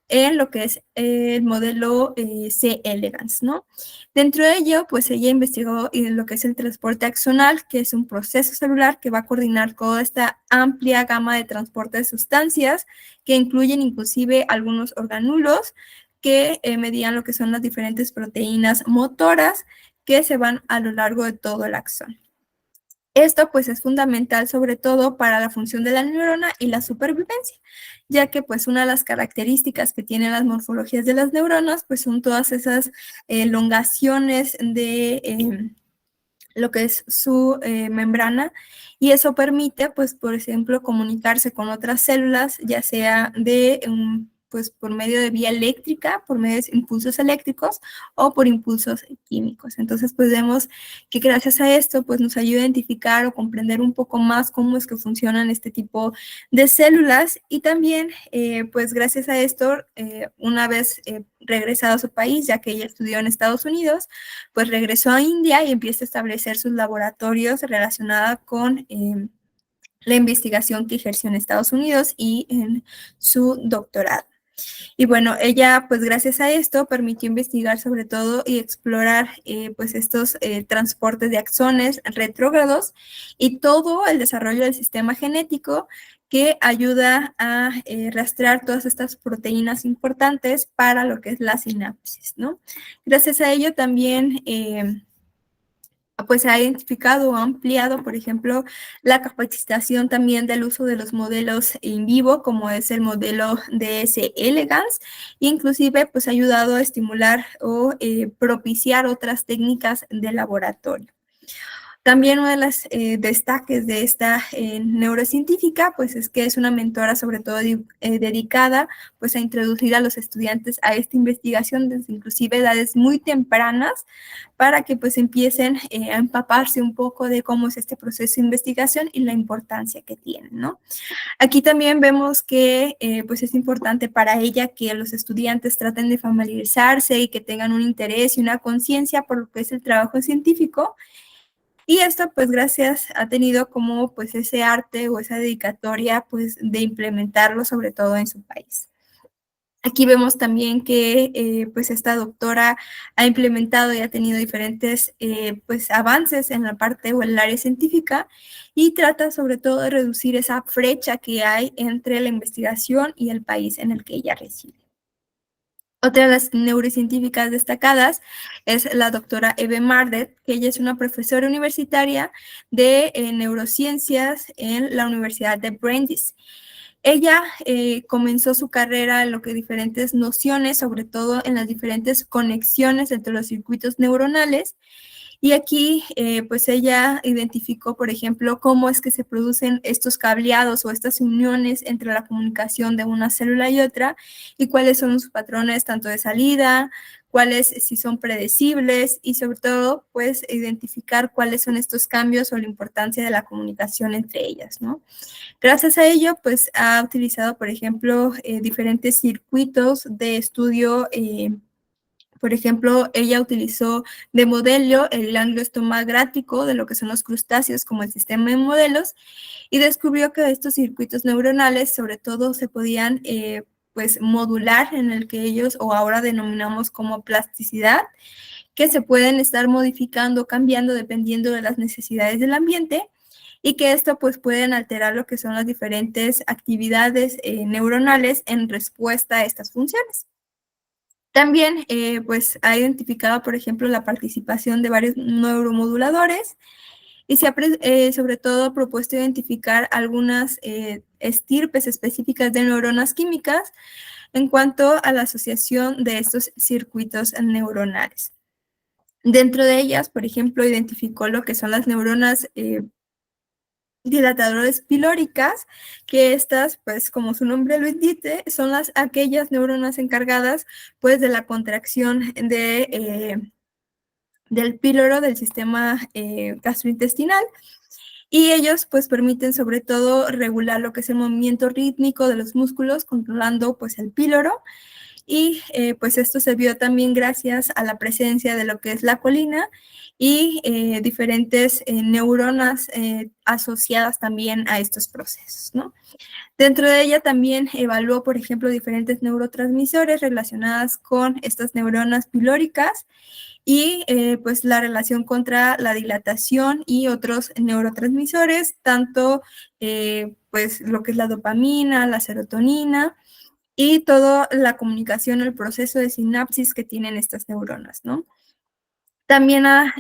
en lo que es el modelo C. elegans, ¿no? Dentro de ello, pues ella investigó lo que es el transporte axonal, que es un proceso celular que va a coordinar toda esta amplia gama de transporte de sustancias que incluyen inclusive algunos organulos que medían lo que son las diferentes proteínas motoras que se van a lo largo de todo el axón. Esto pues es fundamental sobre todo para la función de la neurona y la supervivencia, ya que pues una de las características que tienen las morfologías de las neuronas pues son todas esas elongaciones de lo que es su membrana, y eso permite, pues, por ejemplo, comunicarse con otras células, ya sea pues, por medio de vía eléctrica, por medio de impulsos eléctricos o por impulsos químicos. Entonces, pues vemos que gracias a esto, pues nos ayuda a identificar o comprender un poco más cómo es que funcionan este tipo de células, y también, pues gracias a esto, una vez regresado a su país, ya que ella estudió en Estados Unidos, pues regresó a India y empieza a establecer sus laboratorios relacionados con la investigación que ejerció en Estados Unidos y en su doctorado. Y bueno, ella pues gracias a esto permitió investigar sobre todo y explorar pues estos transportes de axones retrógrados y todo el desarrollo del sistema genético que ayuda a rastrear todas estas proteínas importantes para lo que es la sinapsis, ¿no? Gracias a ello también pues se ha identificado o ampliado, por ejemplo, la capacitación también del uso de los modelos in vivo, como es el modelo DS elegans, e inclusive pues ha ayudado a estimular o propiciar otras técnicas de laboratorio. También uno de los destaques de esta neurocientífica, pues es que es una mentora sobre todo dedicada pues a introducir a los estudiantes a esta investigación desde inclusive edades muy tempranas para que pues empiecen a empaparse un poco de cómo es este proceso de investigación y la importancia que tiene, ¿no? Aquí también vemos que pues es importante para ella que los estudiantes traten de familiarizarse y que tengan un interés y una conciencia por lo que es el trabajo científico. Y esto, pues, gracias, ha tenido como, pues, ese arte o esa dedicatoria, pues, de implementarlo, sobre todo en su país. Aquí vemos también que, pues, esta doctora ha implementado y ha tenido diferentes, pues, avances en la parte o en el área científica y trata, sobre todo, de reducir esa brecha que hay entre la investigación y el país en el que ella reside. Otra de las neurocientíficas destacadas es la doctora Eve Mardet, que ella es una profesora universitaria de neurociencias en la Universidad de Brandeis. Ella comenzó su carrera en lo que diferentes nociones, sobre todo en las diferentes conexiones entre los circuitos neuronales, y aquí, pues ella identificó, por ejemplo, cómo es que se producen estos cableados o estas uniones entre la comunicación de una célula y otra, y cuáles son sus patrones tanto de salida, cuáles si son predecibles, y sobre todo, pues, identificar cuáles son estos cambios o la importancia de la comunicación entre ellas, ¿no? Gracias a ello, pues, ha utilizado, por ejemplo, diferentes circuitos de estudio. Por ejemplo, ella utilizó de modelo el ángulo estomagráfico de lo que son los crustáceos como el sistema de modelos, y descubrió que estos circuitos neuronales sobre todo se podían pues modular, en el que ellos o ahora denominamos como plasticidad, que se pueden estar modificando, cambiando dependiendo de las necesidades del ambiente, y que esto pues pueden alterar lo que son las diferentes actividades neuronales en respuesta a estas funciones. También, pues, ha identificado, por ejemplo, la participación de varios neuromoduladores y se ha, sobre todo, propuesto identificar algunas estirpes específicas de neuronas químicas en cuanto a la asociación de estos circuitos neuronales. Dentro de ellas, por ejemplo, identificó lo que son las neuronas dilatadoras pilóricas, que estas, pues como su nombre lo indique, son aquellas neuronas encargadas pues de la contracción del píloro del sistema gastrointestinal, y ellos pues permiten sobre todo regular lo que es el movimiento rítmico de los músculos, controlando pues el píloro, y pues esto se vio también gracias a la presencia de lo que es la colina y diferentes neuronas asociadas también a estos procesos, ¿no? Dentro de ella también evaluó, por ejemplo, diferentes neurotransmisores relacionadas con estas neuronas pilóricas y pues la relación contra la dilatación y otros neurotransmisores, tanto pues lo que es la dopamina, la serotonina, y toda la comunicación, el proceso de sinapsis que tienen estas neuronas, ¿no? También ha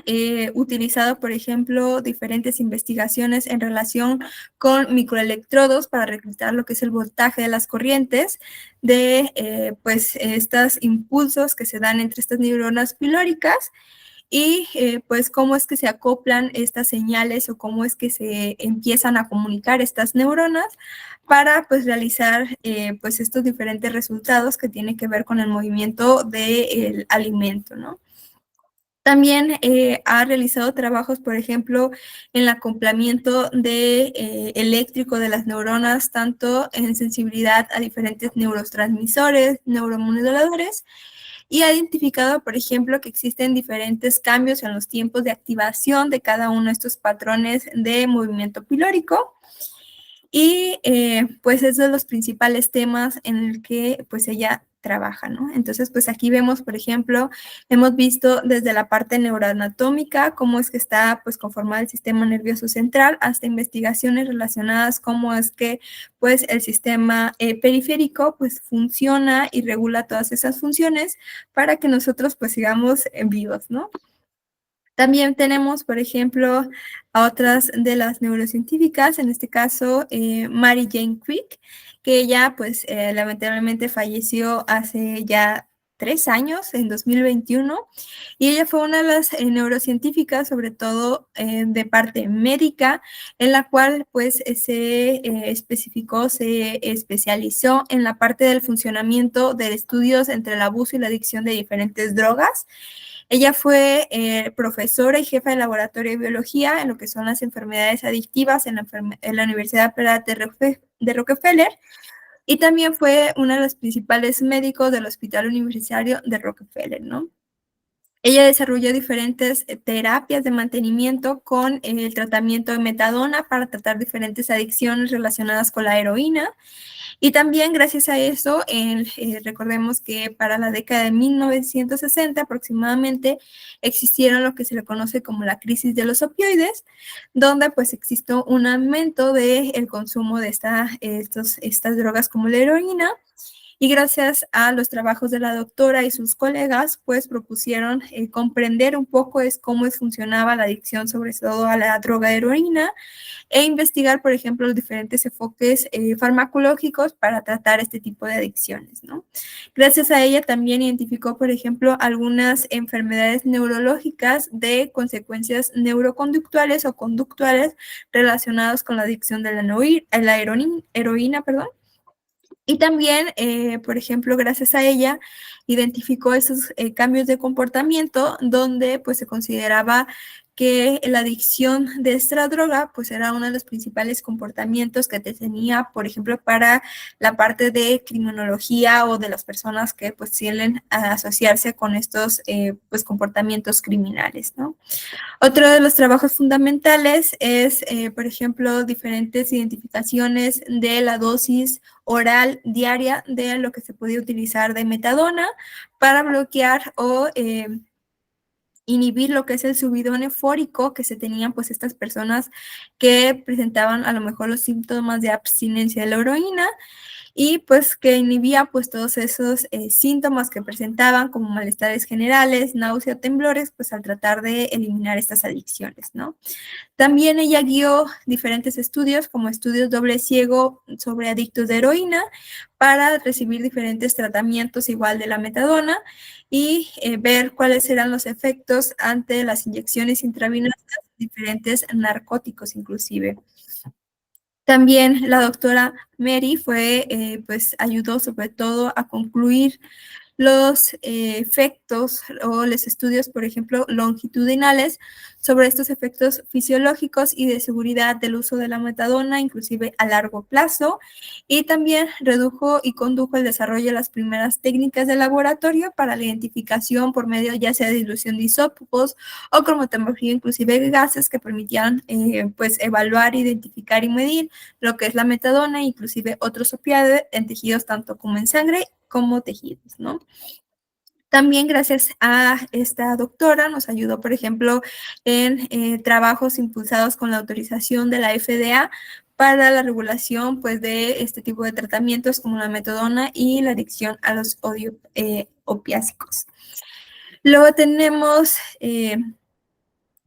utilizado, por ejemplo, diferentes investigaciones en relación con microelectrodos para reclutar lo que es el voltaje de las corrientes de pues estos impulsos que se dan entre estas neuronas pilóricas y pues cómo es que se acoplan estas señales o cómo es que se empiezan a comunicar estas neuronas para pues realizar pues estos diferentes resultados que tienen que ver con el movimiento del alimento, ¿no? También ha realizado trabajos, por ejemplo, en el acoplamiento eléctrico de las neuronas, tanto en sensibilidad a diferentes neurotransmisores, neuromoduladores, y ha identificado, por ejemplo, que existen diferentes cambios en los tiempos de activación de cada uno de estos patrones de movimiento pilórico. Y pues es de los principales temas en el que pues ella trabaja, ¿no? Entonces, pues aquí vemos, por ejemplo, hemos visto desde la parte neuroanatómica cómo es que está pues conformado el sistema nervioso central, hasta investigaciones relacionadas cómo es que pues el sistema periférico pues funciona y regula todas esas funciones para que nosotros pues sigamos vivos, ¿no? También tenemos, por ejemplo, a otras de las neurocientíficas, en este caso, Mary Jane Quick, que ella, pues, lamentablemente falleció hace ya 3 años, en 2021, y ella fue una de las neurocientíficas, sobre todo de parte médica, en la cual, pues, se especificó, se especializó en la parte del funcionamiento de estudios entre el abuso y la adicción de diferentes drogas. Ella fue profesora y jefa de laboratorio de biología en lo que son las enfermedades adictivas en la Universidad Pratt de Rockefeller y también fue una de los principales médicos del Hospital Universitario de Rockefeller, ¿no? Ella desarrolló diferentes terapias de mantenimiento con el tratamiento de metadona para tratar diferentes adicciones relacionadas con la heroína. Y también gracias a eso, recordemos que para la década de 1960 aproximadamente existieron lo que se le conoce como la crisis de los opioides, donde pues existió un aumento del consumo de estas drogas como la heroína. Y gracias a los trabajos de la doctora y sus colegas, pues propusieron comprender un poco cómo funcionaba la adicción, sobre todo a la droga de heroína, e investigar, por ejemplo, los diferentes enfoques farmacológicos para tratar este tipo de adicciones, ¿no? Gracias a ella también identificó, por ejemplo, algunas enfermedades neurológicas de consecuencias neuroconductuales o conductuales relacionadas con la adicción de la heroína, perdón. Y también, por ejemplo, gracias a ella, identificó esos cambios de comportamiento donde pues se consideraba que la adicción de esta droga pues era uno de los principales comportamientos que tenía, por ejemplo, para la parte de criminología o de las personas que pues tienden a asociarse con estos pues comportamientos criminales, ¿no? Otro de los trabajos fundamentales es, por ejemplo, diferentes identificaciones de la dosis oral diaria de lo que se podía utilizar de metadona para bloquear o inhibir lo que es el subidón eufórico que se tenían pues estas personas que presentaban a lo mejor los síntomas de abstinencia de la heroína y pues que inhibía pues todos esos síntomas que presentaban como malestares generales, náusea, temblores, pues al tratar de eliminar estas adicciones, ¿no? También ella guió diferentes estudios, como estudios doble ciego sobre adictos de heroína, para recibir diferentes tratamientos igual de la metadona y ver cuáles eran los efectos ante las inyecciones intravenosas de diferentes narcóticos inclusive. También la doctora Mary pues ayudó sobre todo a concluir los efectos o los estudios, por ejemplo, longitudinales sobre estos efectos fisiológicos y de seguridad del uso de la metadona, inclusive a largo plazo, y también redujo y condujo el desarrollo de las primeras técnicas de laboratorio para la identificación por medio ya sea de dilución de isótopos o cromatografía, inclusive de gases que permitían pues evaluar, identificar y medir lo que es la metadona, inclusive otros opiáceos en tejidos tanto como en sangre como tejidos, ¿no? También gracias a esta doctora nos ayudó, por ejemplo, en trabajos impulsados con la autorización de la FDA para la regulación pues, de este tipo de tratamientos como la metadona y la adicción a los opiáceos. Luego tenemos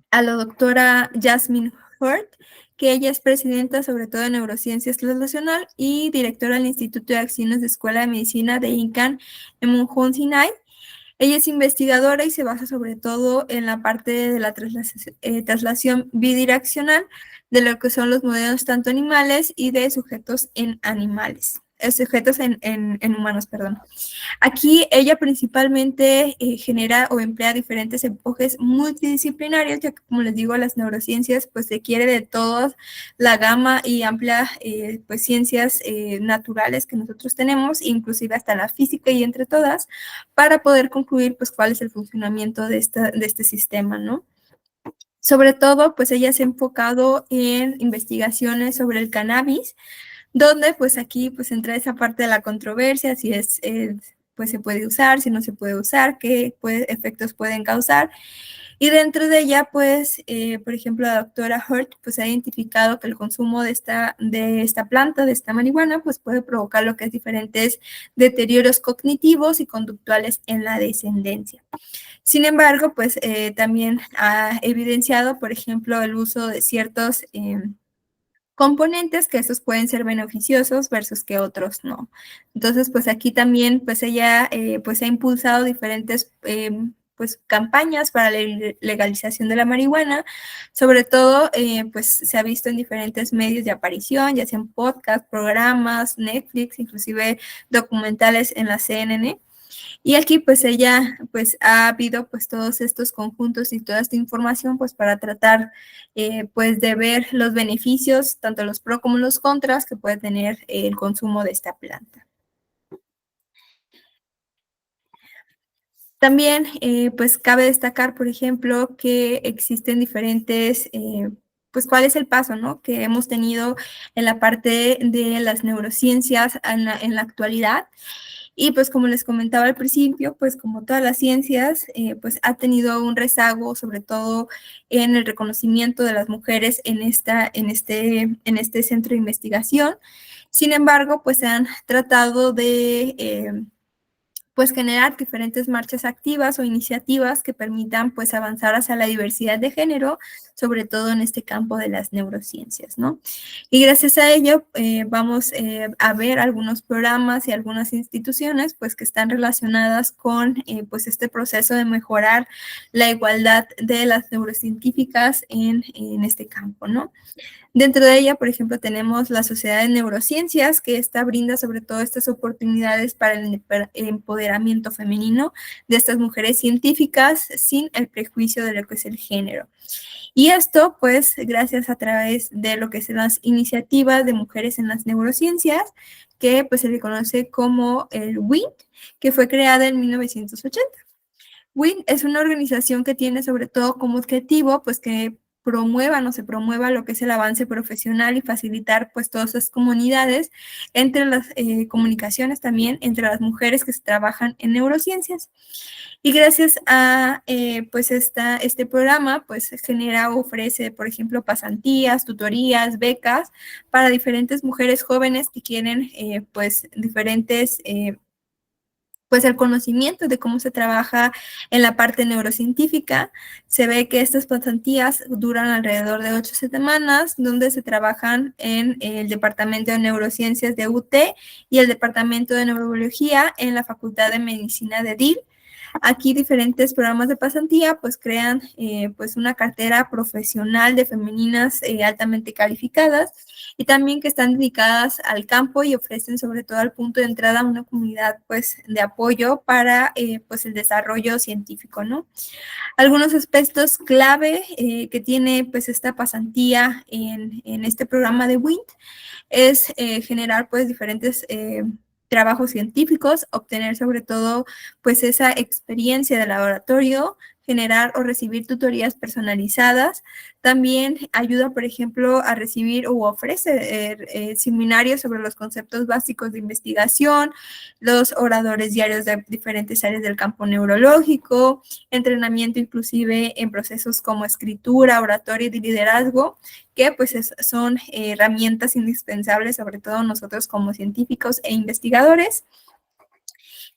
a la doctora Jasmine Hurt, que ella es presidenta sobre todo de Neurociencias Translacional y directora del Instituto de Acciones de Escuela de Medicina de INCAN en Munjun, Sinai. Ella es investigadora y se basa sobre todo en la parte de la traslación bidireccional de lo que son los modelos tanto animales y de sujetos en animales, sujetos en humanos, perdón. Aquí ella principalmente genera o emplea diferentes enfoques multidisciplinarios, ya que como les digo, las neurociencias pues requiere de toda la gama y amplia pues ciencias naturales que nosotros tenemos, inclusive hasta la física y entre todas, para poder concluir pues cuál es el funcionamiento de este sistema, ¿no? Sobre todo, pues ella se ha enfocado en investigaciones sobre el cannabis, donde pues aquí pues entra esa parte de la controversia, si pues se puede usar, si no se puede usar, qué efectos pueden causar. Y dentro de ella, pues, por ejemplo, la doctora Hurt, pues ha identificado que el consumo de esta planta, de esta marihuana, pues puede provocar lo que es diferentes deterioros cognitivos y conductuales en la descendencia. Sin embargo, pues también ha evidenciado, por ejemplo, el uso de ciertos componentes que esos pueden ser beneficiosos versus que otros no. Entonces, pues aquí también, pues ella pues ha impulsado diferentes pues campañas para la legalización de la marihuana, sobre todo pues se ha visto en diferentes medios de aparición, ya sean podcasts, programas, Netflix, inclusive documentales en la CNN. Y aquí pues ella pues ha habido pues todos estos conjuntos y toda esta información pues para tratar pues de ver los beneficios, tanto los pro como los contras que puede tener el consumo de esta planta. También pues cabe destacar, por ejemplo, que existen diferentes, pues cuál es el paso, ¿no? Que hemos tenido en la parte de las neurociencias en la actualidad. Y pues como les comentaba al principio, pues como todas las ciencias, pues ha tenido un rezago, sobre todo en el reconocimiento de las mujeres en este centro de investigación. Sin embargo, pues se han tratado de pues generar diferentes marchas activas o iniciativas que permitan pues avanzar hacia la diversidad de género, sobre todo en este campo de las neurociencias, ¿no? Y gracias a ello vamos a ver algunos programas y algunas instituciones pues que están relacionadas con pues este proceso de mejorar la igualdad de las neurocientíficas en este campo, ¿no? Dentro de ella, por ejemplo, tenemos la Sociedad de Neurociencias, que esta brinda sobre todo estas oportunidades para el empoderamiento femenino de estas mujeres científicas sin el prejuicio de lo que es el género. Y esto, pues, gracias a través de lo que son las iniciativas de mujeres en las neurociencias, que pues se le conoce como el WIND, que fue creada en 1980. WIN es una organización que tiene sobre todo como objetivo, pues que promuevan o se promueva lo que es el avance profesional y facilitar pues todas esas comunidades entre las comunicaciones también entre las mujeres que se trabajan en neurociencias. Y gracias a pues este programa pues genera o ofrece por ejemplo pasantías, tutorías, becas para diferentes mujeres jóvenes que quieren pues diferentes pues el conocimiento de cómo se trabaja en la parte neurocientífica. Se ve que estas pasantías duran alrededor de 8 semanas, donde se trabajan en el Departamento de Neurociencias de UT y el Departamento de Neurobiología en la Facultad de Medicina de DIL. Aquí diferentes programas de pasantía pues crean pues una cartera profesional de femeninas altamente calificadas y también que están dedicadas al campo y ofrecen sobre todo al punto de entrada una comunidad pues de apoyo para pues el desarrollo científico, ¿no? Algunos aspectos clave que tiene pues esta pasantía en este programa de WIND es generar pues diferentes trabajos científicos, obtener sobre todo pues esa experiencia de laboratorio, generar o recibir tutorías personalizadas. También ayuda, por ejemplo, a recibir o ofrece seminarios sobre los conceptos básicos de investigación, los oradores diarios de diferentes áreas del campo neurológico, entrenamiento inclusive en procesos como escritura, oratoria y liderazgo, que pues son herramientas indispensables, sobre todo nosotros como científicos e investigadores.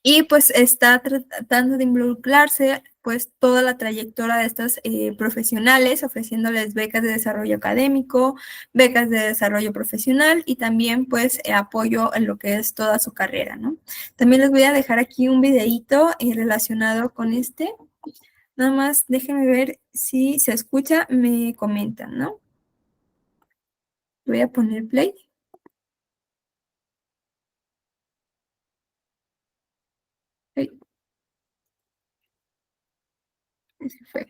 Y pues está tratando de involucrarse pues toda la trayectoria de estas profesionales, ofreciéndoles becas de desarrollo académico, becas de desarrollo profesional y también pues apoyo en lo que es toda su carrera, ¿no? También les voy a dejar aquí un videíto relacionado con este. Nada más déjenme ver si se escucha, me comentan, ¿no? Voy a poner play. Ay, ese fue.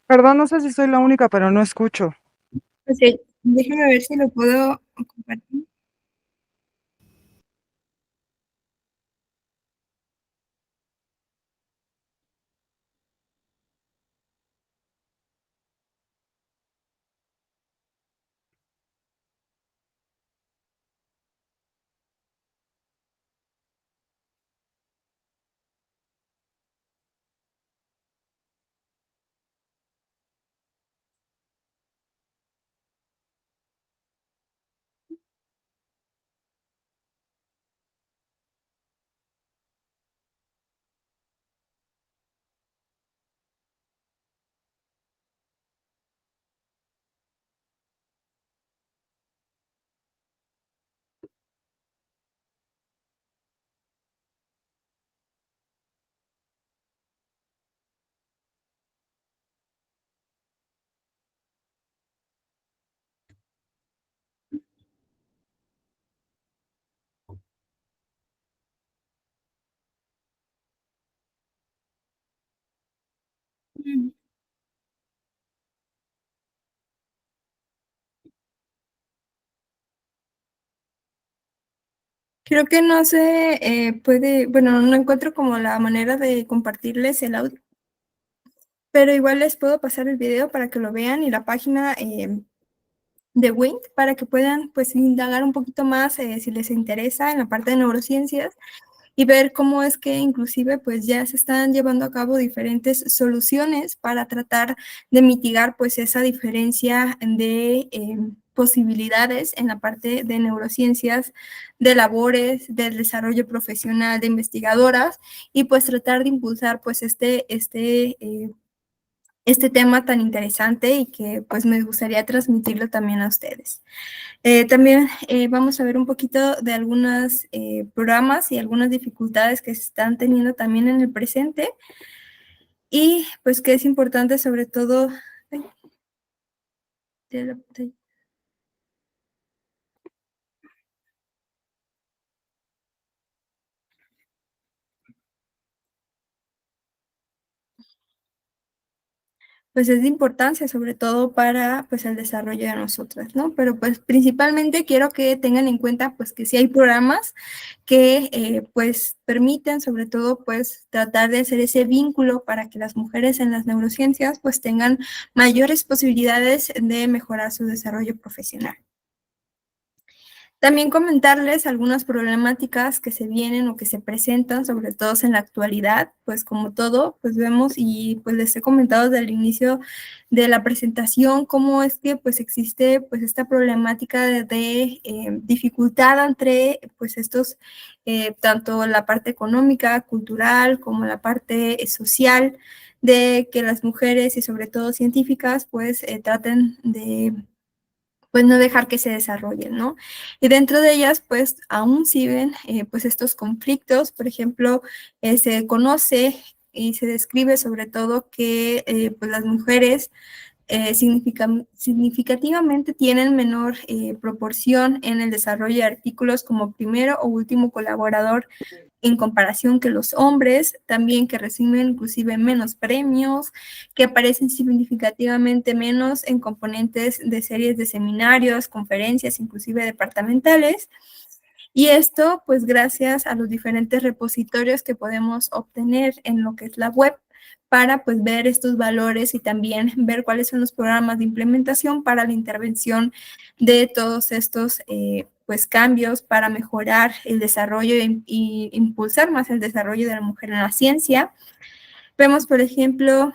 Perdón, no sé si soy la única, pero no escucho. Ok, déjenme ver si lo puedo compartir. Mm. Creo que no se puede, bueno, no encuentro como la manera de compartirles el audio, pero igual les puedo pasar el video para que lo vean y la página de WIND para que puedan pues indagar un poquito más si les interesa en la parte de neurociencias y ver cómo es que inclusive pues ya se están llevando a cabo diferentes soluciones para tratar de mitigar pues esa diferencia de posibilidades en la parte de neurociencias, de labores, del desarrollo profesional de investigadoras y pues tratar de impulsar pues este tema tan interesante y que pues me gustaría transmitirlo también a ustedes. También vamos a ver un poquito de algunos programas y algunas dificultades que se están teniendo también en el presente y pues que es importante sobre todo... Ay, de la pantalla. Pues es de importancia, sobre todo para pues el desarrollo de nosotras, ¿no? Pero pues principalmente quiero que tengan en cuenta pues que sí hay programas que pues permiten sobre todo pues tratar de hacer ese vínculo para que las mujeres en las neurociencias pues tengan mayores posibilidades de mejorar su desarrollo profesional. También comentarles algunas problemáticas que se vienen o que se presentan, sobre todo en la actualidad, pues como todo, pues vemos y pues les he comentado desde el inicio de la presentación cómo es que pues existe pues esta problemática de dificultad entre pues estos, tanto la parte económica, cultural, como la parte social, de que las mujeres y sobre todo científicas pues traten pues no dejar que se desarrollen, ¿no? Y dentro de ellas, pues aún siguen pues estos conflictos. Por ejemplo, se conoce y se describe sobre todo que pues las mujeres significativamente tienen menor proporción en el desarrollo de artículos como primero o último colaborador en comparación que los hombres, también que reciben inclusive menos premios, que aparecen significativamente menos en componentes de series de seminarios, conferencias, inclusive departamentales. Y esto, pues gracias a los diferentes repositorios que podemos obtener en lo que es la web para pues ver estos valores y también ver cuáles son los programas de implementación para la intervención de todos estos pues cambios para mejorar el desarrollo y impulsar más el desarrollo de la mujer en la ciencia. Vemos, por ejemplo,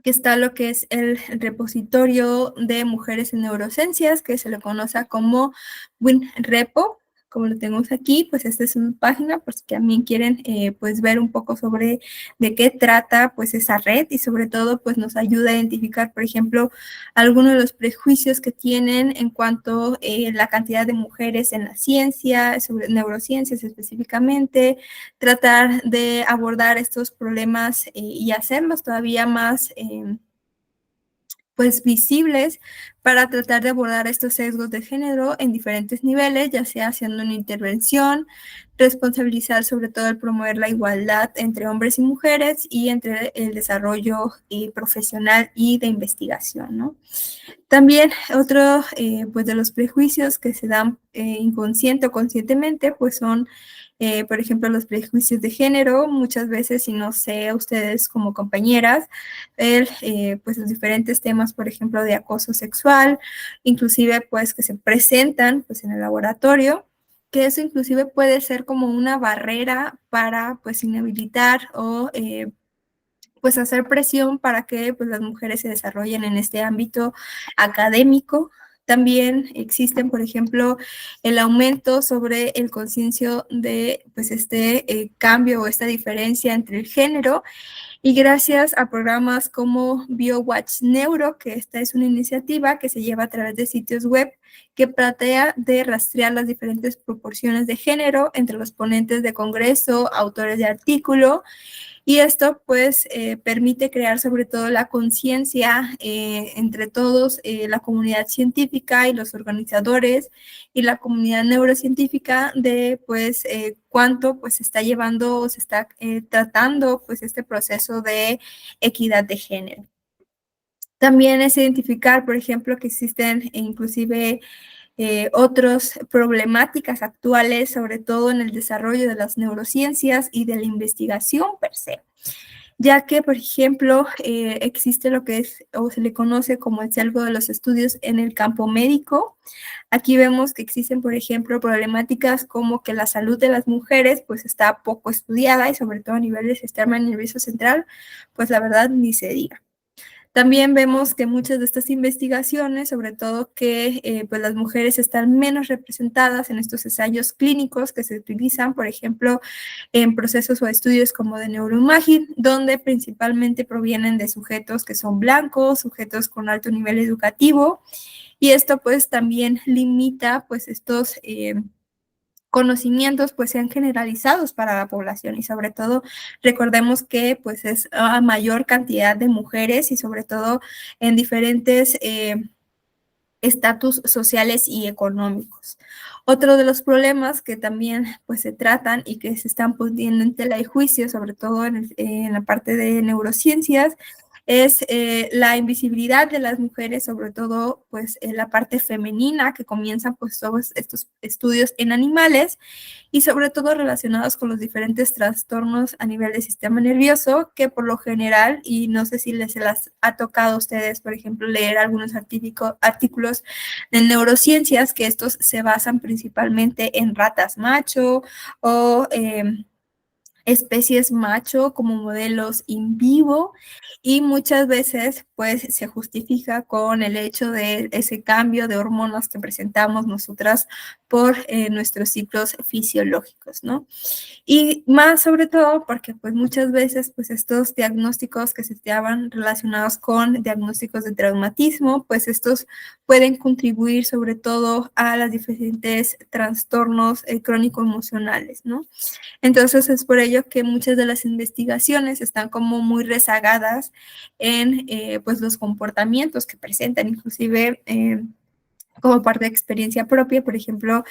que está lo que es el repositorio de mujeres en neurociencias, que se le conoce como WinRepo, como lo tenemos aquí. Pues esta es una página, por si también quieren pues ver un poco sobre de qué trata pues esa red, y sobre todo pues nos ayuda a identificar, por ejemplo, algunos de los prejuicios que tienen en cuanto a la cantidad de mujeres en la ciencia, sobre neurociencias específicamente, tratar de abordar estos problemas y hacerlos todavía más pues visibles para tratar de abordar estos sesgos de género en diferentes niveles, ya sea haciendo una intervención, responsabilizar sobre todo el promover la igualdad entre hombres y mujeres y entre el desarrollo profesional y de investigación, ¿no? También otro pues de los prejuicios que se dan inconsciente o conscientemente pues son por ejemplo, los prejuicios de género. Muchas veces, y no sé, ustedes como compañeras, pues los diferentes temas, por ejemplo, de acoso sexual, inclusive pues que se presentan pues en el laboratorio, que eso inclusive puede ser como una barrera para pues inhabilitar o pues hacer presión para que pues las mujeres se desarrollen en este ámbito académico. También existen, por ejemplo, el aumento sobre el conciencia de pues este cambio o esta diferencia entre el género, y gracias a programas como BioWatch Neuro, que esta es una iniciativa que se lleva a través de sitios web que trata de rastrear las diferentes proporciones de género entre los ponentes de congreso, autores de artículo. Y esto pues permite crear sobre todo la conciencia entre todos, la comunidad científica y los organizadores y la comunidad neurocientífica de pues cuánto pues se está llevando o se está tratando pues este proceso de equidad de género. También es identificar, por ejemplo, que existen inclusive otras problemáticas actuales, sobre todo en el desarrollo de las neurociencias y de la investigación per se, ya que, por ejemplo, existe lo que es o se le conoce como el sesgo de los estudios en el campo médico. Aquí vemos que existen, por ejemplo, problemáticas como que la salud de las mujeres pues está poco estudiada, y sobre todo a nivel del sistema nervioso central, pues la verdad ni se diga. También vemos que muchas de estas investigaciones, sobre todo que pues las mujeres están menos representadas en estos ensayos clínicos que se utilizan, por ejemplo, en procesos o estudios como de neuroimagen, donde principalmente provienen de sujetos que son blancos, sujetos con alto nivel educativo, y esto pues también limita pues estos conocimientos pues sean generalizados para la población, y sobre todo recordemos que pues es a mayor cantidad de mujeres y sobre todo en diferentes estatus sociales y económicos. Otro de los problemas que también pues se tratan y que se están poniendo en tela de juicio, sobre todo en la parte de neurociencias, es la invisibilidad de las mujeres, sobre todo pues en la parte femenina, que comienzan pues todos estos estudios en animales y sobre todo relacionados con los diferentes trastornos a nivel del sistema nervioso, que por lo general, y no sé si se las ha tocado a ustedes, por ejemplo, leer algunos artículos de neurociencias, que estos se basan principalmente en ratas macho o especies macho como modelos in vivo, y muchas veces pues se justifica con el hecho de ese cambio de hormonas que presentamos nosotras por nuestros ciclos fisiológicos, ¿no? Y más sobre todo porque pues muchas veces pues estos diagnósticos que se estaban relacionados con diagnósticos de traumatismo, pues estos pueden contribuir sobre todo a los diferentes trastornos crónico-emocionales, ¿no? Entonces es por ello que muchas de las investigaciones están como muy rezagadas en pues los comportamientos que presentan, inclusive como parte de experiencia propia. Por ejemplo,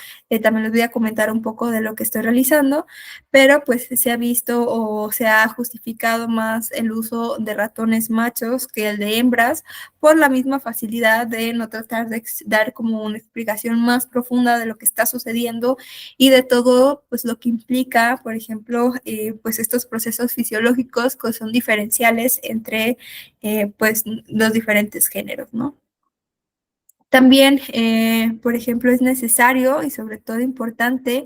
también les voy a comentar un poco de lo que estoy realizando, pero pues se ha visto o se ha justificado más el uso de ratones machos que el de hembras por la misma facilidad de no tratar de dar como una explicación más profunda de lo que está sucediendo y de todo pues lo que implica, por ejemplo, pues estos procesos fisiológicos que son diferenciales entre pues los diferentes géneros, ¿no? También, por ejemplo, es necesario y sobre todo importante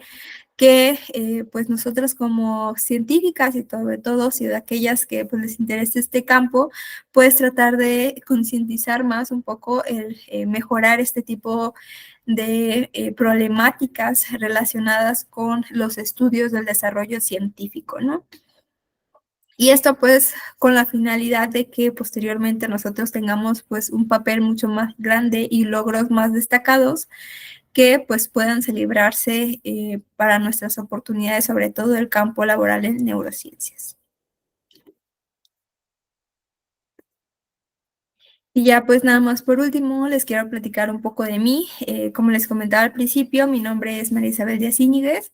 que pues nosotras como científicas y sobre todo si de aquellas que pues les interesa este campo, pues tratar de concientizar más un poco el mejorar este tipo de problemáticas relacionadas con los estudios del desarrollo científico, ¿no? Y esto pues con la finalidad de que posteriormente nosotros tengamos pues un papel mucho más grande y logros más destacados que pues puedan celebrarse para nuestras oportunidades, sobre todo el campo laboral en neurociencias. Y ya pues nada más por último les quiero platicar un poco de mí. Como les comentaba al principio, mi nombre es María Isabel Díaz Íñiguez.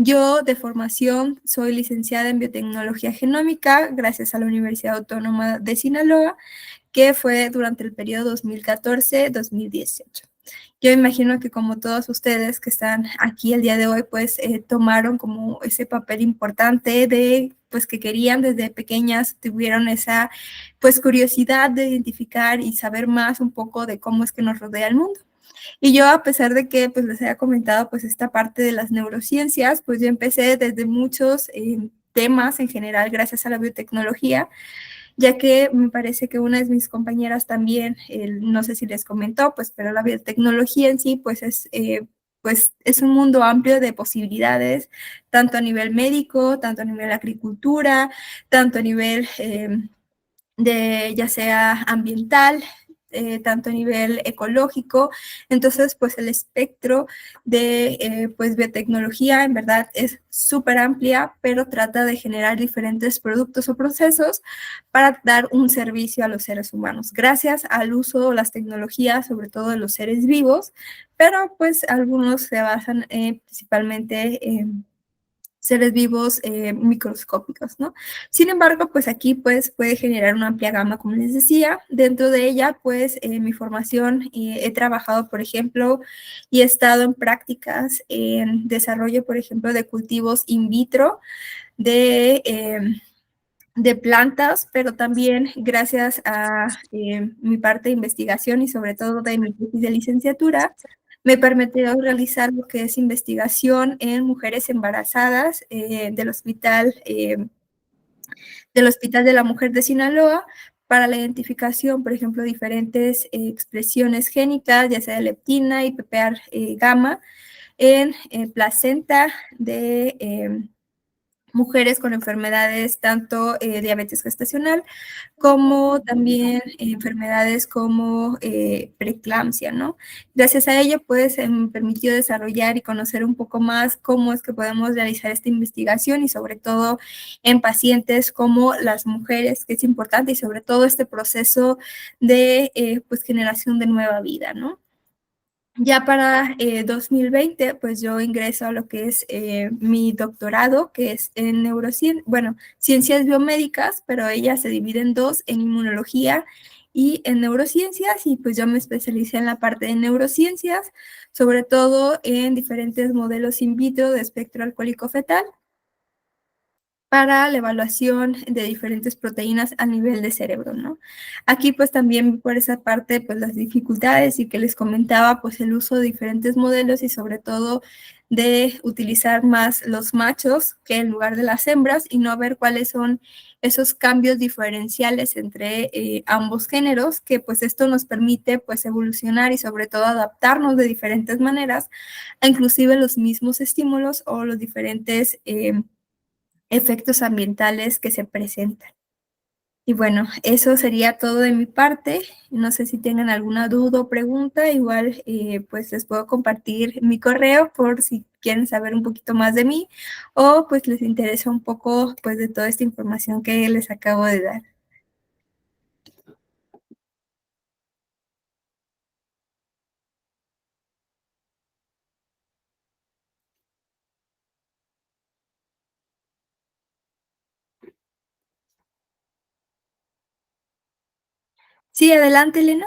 Yo de formación soy licenciada en biotecnología genómica gracias a la Universidad Autónoma de Sinaloa, que fue durante el periodo 2014-2018. Yo imagino que como todos ustedes que están aquí el día de hoy, pues tomaron como ese papel importante de, pues que querían desde pequeñas, tuvieron esa, pues curiosidad de identificar y saber más un poco de cómo es que nos rodea el mundo. Y yo, a pesar de que pues les había comentado pues esta parte de las neurociencias, pues yo empecé desde muchos temas en general gracias a la biotecnología, ya que me parece que una de mis compañeras también, no sé si les comentó, pues, pero la biotecnología en sí, pues es un mundo amplio de posibilidades, tanto a nivel médico, tanto a nivel agricultura, tanto a nivel de ya sea ambiental, tanto a nivel ecológico. Entonces, pues el espectro de pues biotecnología en verdad es súper amplia, pero trata de generar diferentes productos o procesos para dar un servicio a los seres humanos, gracias al uso de las tecnologías, sobre todo de los seres vivos, pero pues algunos se basan principalmente en seres vivos microscópicos, ¿no? Sin embargo, pues aquí pues puede generar una amplia gama, como les decía. Dentro de ella, pues mi formación, he trabajado, por ejemplo, y he estado en prácticas en desarrollo, por ejemplo, de cultivos in vitro, de plantas, pero también gracias a mi parte de investigación y sobre todo de mi tesis de licenciatura, me permitió realizar lo que es investigación en mujeres embarazadas del Hospital de la Mujer de Sinaloa para la identificación, por ejemplo, de diferentes expresiones génicas, ya sea de leptina y PPAR gamma, en placenta de mujeres con enfermedades tanto diabetes gestacional como también enfermedades como preeclampsia, ¿no? Gracias a ello, pues, me permitió desarrollar y conocer un poco más cómo es que podemos realizar esta investigación y sobre todo en pacientes como las mujeres, que es importante, y sobre todo este proceso de, pues, generación de nueva vida, ¿no? Ya para 2020, pues yo ingreso a lo que es mi doctorado, que es en neurociencias, bueno, ciencias biomédicas, pero ella se divide en dos, en inmunología y en neurociencias, y pues yo me especialicé en la parte de neurociencias, sobre todo en diferentes modelos in vitro de espectro alcohólico fetal, para la evaluación de diferentes proteínas a nivel de cerebro, ¿no? Aquí pues también por esa parte pues las dificultades y que les comentaba pues el uso de diferentes modelos y sobre todo de utilizar más los machos que en lugar de las hembras y no ver cuáles son esos cambios diferenciales entre ambos géneros, que pues esto nos permite pues evolucionar y sobre todo adaptarnos de diferentes maneras a inclusive los mismos estímulos o los diferentes efectos ambientales que se presentan. Y bueno, eso sería todo de mi parte. No sé si tengan alguna duda o pregunta. Igual, pues les puedo compartir mi correo por si quieren saber un poquito más de mí o pues les interesa un poco pues de toda esta información que les acabo de dar. Sí, adelante, Elena.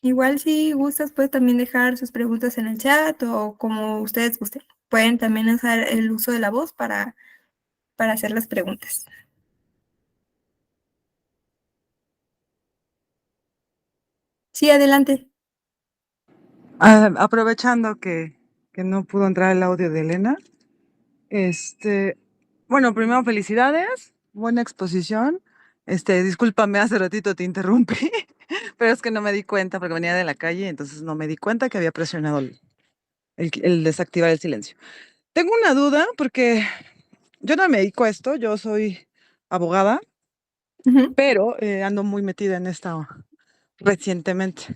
Igual si gustas, puedes también dejar sus preguntas en el chat o como ustedes gusten. Pueden también usar el uso de la voz para hacer las preguntas. Sí, adelante. Aprovechando que no pudo entrar el audio de Elena, bueno, primero felicidades, buena exposición. Discúlpame, hace ratito te interrumpí, pero es que no me di cuenta porque venía de la calle, entonces no me di cuenta que había presionado el desactivar el silencio. Tengo una duda porque yo no me dedico a esto, yo soy abogada, Ujú. pero ando muy metida en esta recientemente.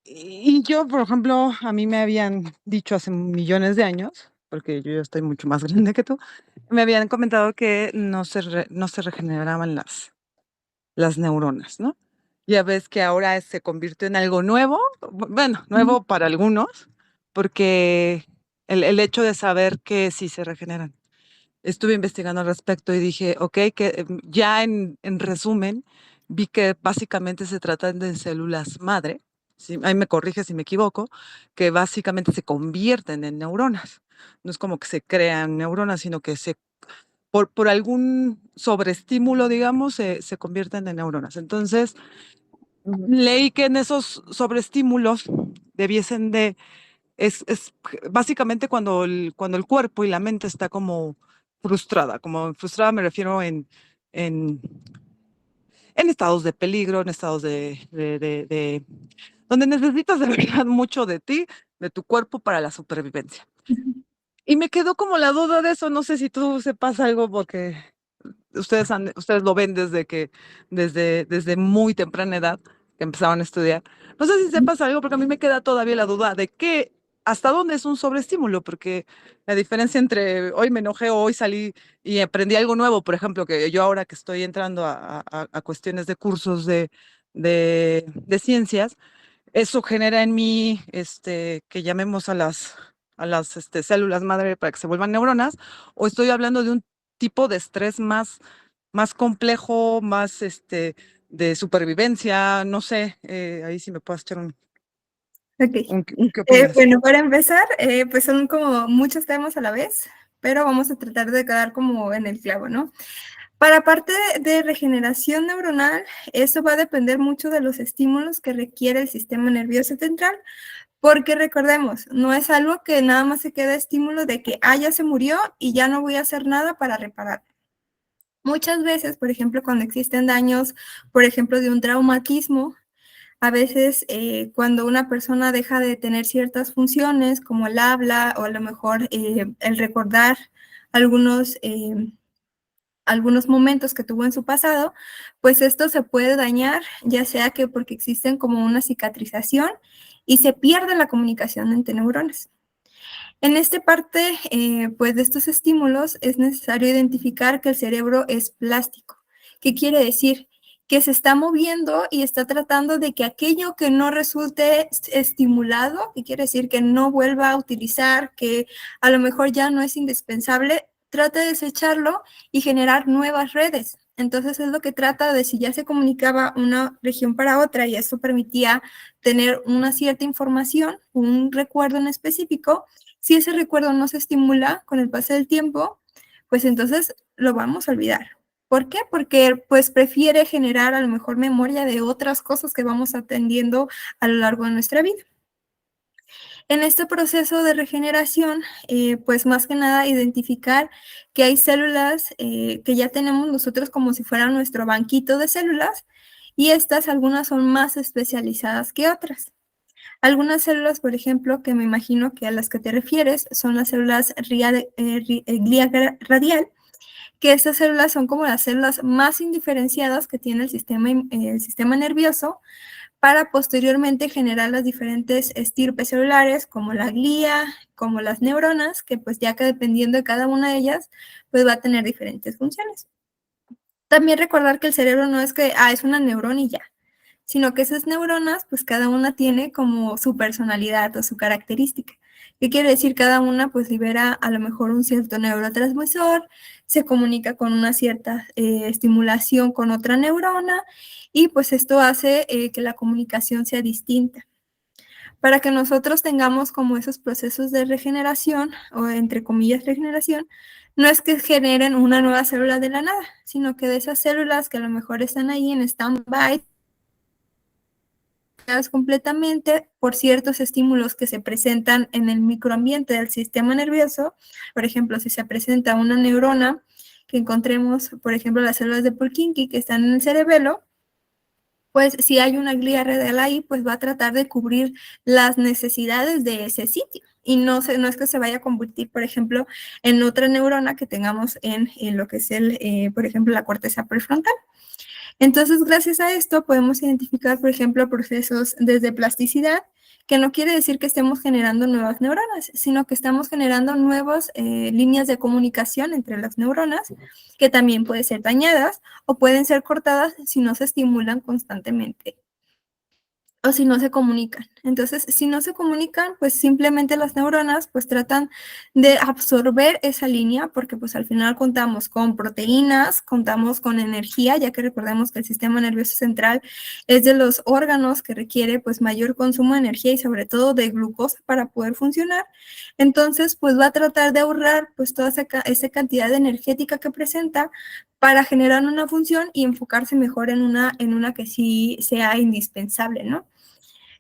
Y yo, por ejemplo, a mí me habían dicho hace millones de años, porque yo ya estoy mucho más grande que tú, me habían comentado que no se regeneraban las neuronas, ¿no? Ya ves que ahora se convirtió en algo nuevo, bueno, Ujú. nuevo para algunos, porque el hecho de saber que sí se regeneran. Estuve investigando al respecto y dije, ok, que ya en resumen, vi que básicamente se tratan de células madre, si, ahí me corrige si me equivoco, que básicamente se convierten en neuronas. No es como que se crean neuronas, sino que por algún sobreestímulo, digamos, se convierten en neuronas. Entonces, leí que en esos sobreestímulos debiesen de es básicamente cuando el cuerpo y la mente está como frustrada me refiero en, en estados de peligro, en estados donde necesitas de verdad mucho de ti, de tu cuerpo para la supervivencia. Y me quedó como la duda de eso, no sé si tú sepas algo porque ustedes lo ven desde muy temprana edad que empezaron a estudiar. No sé si sepas algo, porque a mí me queda todavía la duda de hasta dónde es un sobreestímulo, porque la diferencia entre hoy me enojé o hoy salí y aprendí algo nuevo, por ejemplo, que yo ahora que estoy entrando a cuestiones de cursos de ciencias, eso genera en mí, que llamemos a las células madre para que se vuelvan neuronas, o estoy hablando de un tipo de estrés más complejo, más de supervivencia, no sé, ahí sí me puedes echar Ok. ¿qué opinas? Bueno, para empezar, pues son como muchos temas a la vez, pero vamos a tratar de quedar como en el clavo, ¿no? Para parte de regeneración neuronal, eso va a depender mucho de los estímulos que requiere el sistema nervioso central, porque recordemos, no es algo que nada más se queda estímulo de que, ya se murió y ya no voy a hacer nada para reparar. Muchas veces, por ejemplo, cuando existen daños, por ejemplo, de un traumatismo, a veces cuando una persona deja de tener ciertas funciones como el habla o a lo mejor el recordar algunos, algunos momentos que tuvo en su pasado, pues esto se puede dañar, ya sea que porque existen como una cicatrización y se pierde la comunicación entre neuronas. En esta parte, pues de estos estímulos es necesario identificar que el cerebro es plástico. ¿Qué quiere decir? Que se está moviendo y está tratando de que aquello que no resulte estimulado, que quiere decir que no vuelva a utilizar, que a lo mejor ya no es indispensable, trata de desecharlo y generar nuevas redes. Entonces es lo que trata de, si ya se comunicaba una región para otra y eso permitía tener una cierta información, un recuerdo en específico, si ese recuerdo no se estimula con el paso del tiempo, pues entonces lo vamos a olvidar. ¿Por qué? Porque pues prefiere generar a lo mejor memoria de otras cosas que vamos atendiendo a lo largo de nuestra vida. En este proceso de regeneración, pues más que nada identificar que hay células que ya tenemos nosotros como si fuera nuestro banquito de células, y estas algunas son más especializadas que otras. Algunas células, por ejemplo, que me imagino que a las que te refieres, son las células glía radial, que estas células son como las células más indiferenciadas que tiene el sistema nervioso, para posteriormente generar las diferentes estirpes celulares, como la glía, como las neuronas, que pues ya que dependiendo de cada una de ellas, pues va a tener diferentes funciones. También recordar que el cerebro no es que, es una neurona y ya, sino que esas neuronas, pues cada una tiene como su personalidad o su característica. ¿Qué quiere decir? Cada una pues libera a lo mejor un cierto neurotransmisor, se comunica con una cierta estimulación con otra neurona, y pues esto hace que la comunicación sea distinta. Para que nosotros tengamos como esos procesos de regeneración, o entre comillas regeneración, no es que generen una nueva célula de la nada, sino que de esas células que a lo mejor están ahí en stand-by, completamente por ciertos estímulos que se presentan en el microambiente del sistema nervioso. Por ejemplo, si se presenta una neurona, que encontremos, por ejemplo, las células de Purkinje que están en el cerebelo, pues si hay una glía radial ahí, pues va a tratar de cubrir las necesidades de ese sitio. Y no es que se vaya a convertir, por ejemplo, en otra neurona que tengamos en lo que es por ejemplo, la corteza prefrontal. Entonces, gracias a esto podemos identificar, por ejemplo, procesos desde plasticidad, que no quiere decir que estemos generando nuevas neuronas, sino que estamos generando nuevas líneas de comunicación entre las neuronas, que también pueden ser dañadas o pueden ser cortadas si no se estimulan constantemente o si no se comunican. Entonces, si no se comunican, pues simplemente las neuronas pues tratan de absorber esa línea, porque pues al final contamos con proteínas, contamos con energía, ya que recordemos que el sistema nervioso central es de los órganos que requiere pues mayor consumo de energía y sobre todo de glucosa para poder funcionar. Entonces, pues va a tratar de ahorrar pues toda esa cantidad energética que presenta para generar una función y enfocarse mejor en una que sí sea indispensable, ¿no?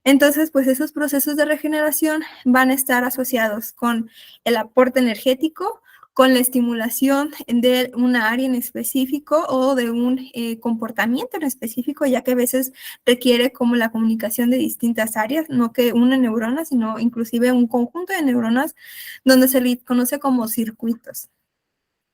Entonces, pues esos procesos de regeneración van a estar asociados con el aporte energético, con la estimulación de una área en específico o de un comportamiento en específico, ya que a veces requiere como la comunicación de distintas áreas, no que una neurona, sino inclusive un conjunto de neuronas donde se le conoce como circuitos.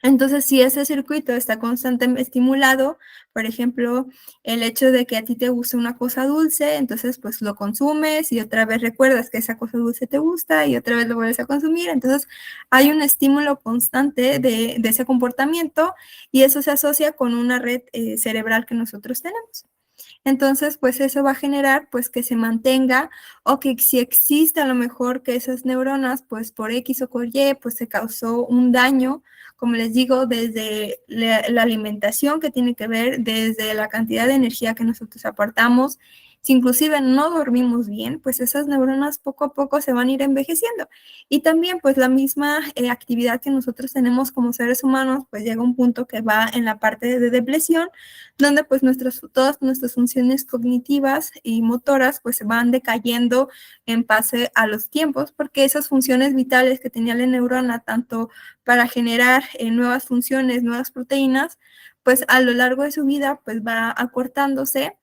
Entonces, si ese circuito está constantemente estimulado, por ejemplo, el hecho de que a ti te guste una cosa dulce, entonces pues lo consumes y otra vez recuerdas que esa cosa dulce te gusta y otra vez lo vuelves a consumir. Entonces, hay un estímulo constante de ese comportamiento, y eso se asocia con una red cerebral que nosotros tenemos. Entonces, pues eso va a generar pues que se mantenga, o que si existe a lo mejor que esas neuronas, pues por X o por Y, pues se causó un daño, como les digo, desde la alimentación, que tiene que ver desde la cantidad de energía que nosotros aportamos. Si inclusive no dormimos bien, pues esas neuronas poco a poco se van a ir envejeciendo. Y también pues la misma actividad que nosotros tenemos como seres humanos, pues llega un punto que va en la parte de depresión, donde pues todas nuestras funciones cognitivas y motoras pues se van decayendo en base a los tiempos, porque esas funciones vitales que tenía la neurona, tanto para generar nuevas funciones, nuevas proteínas, pues a lo largo de su vida pues va acortándose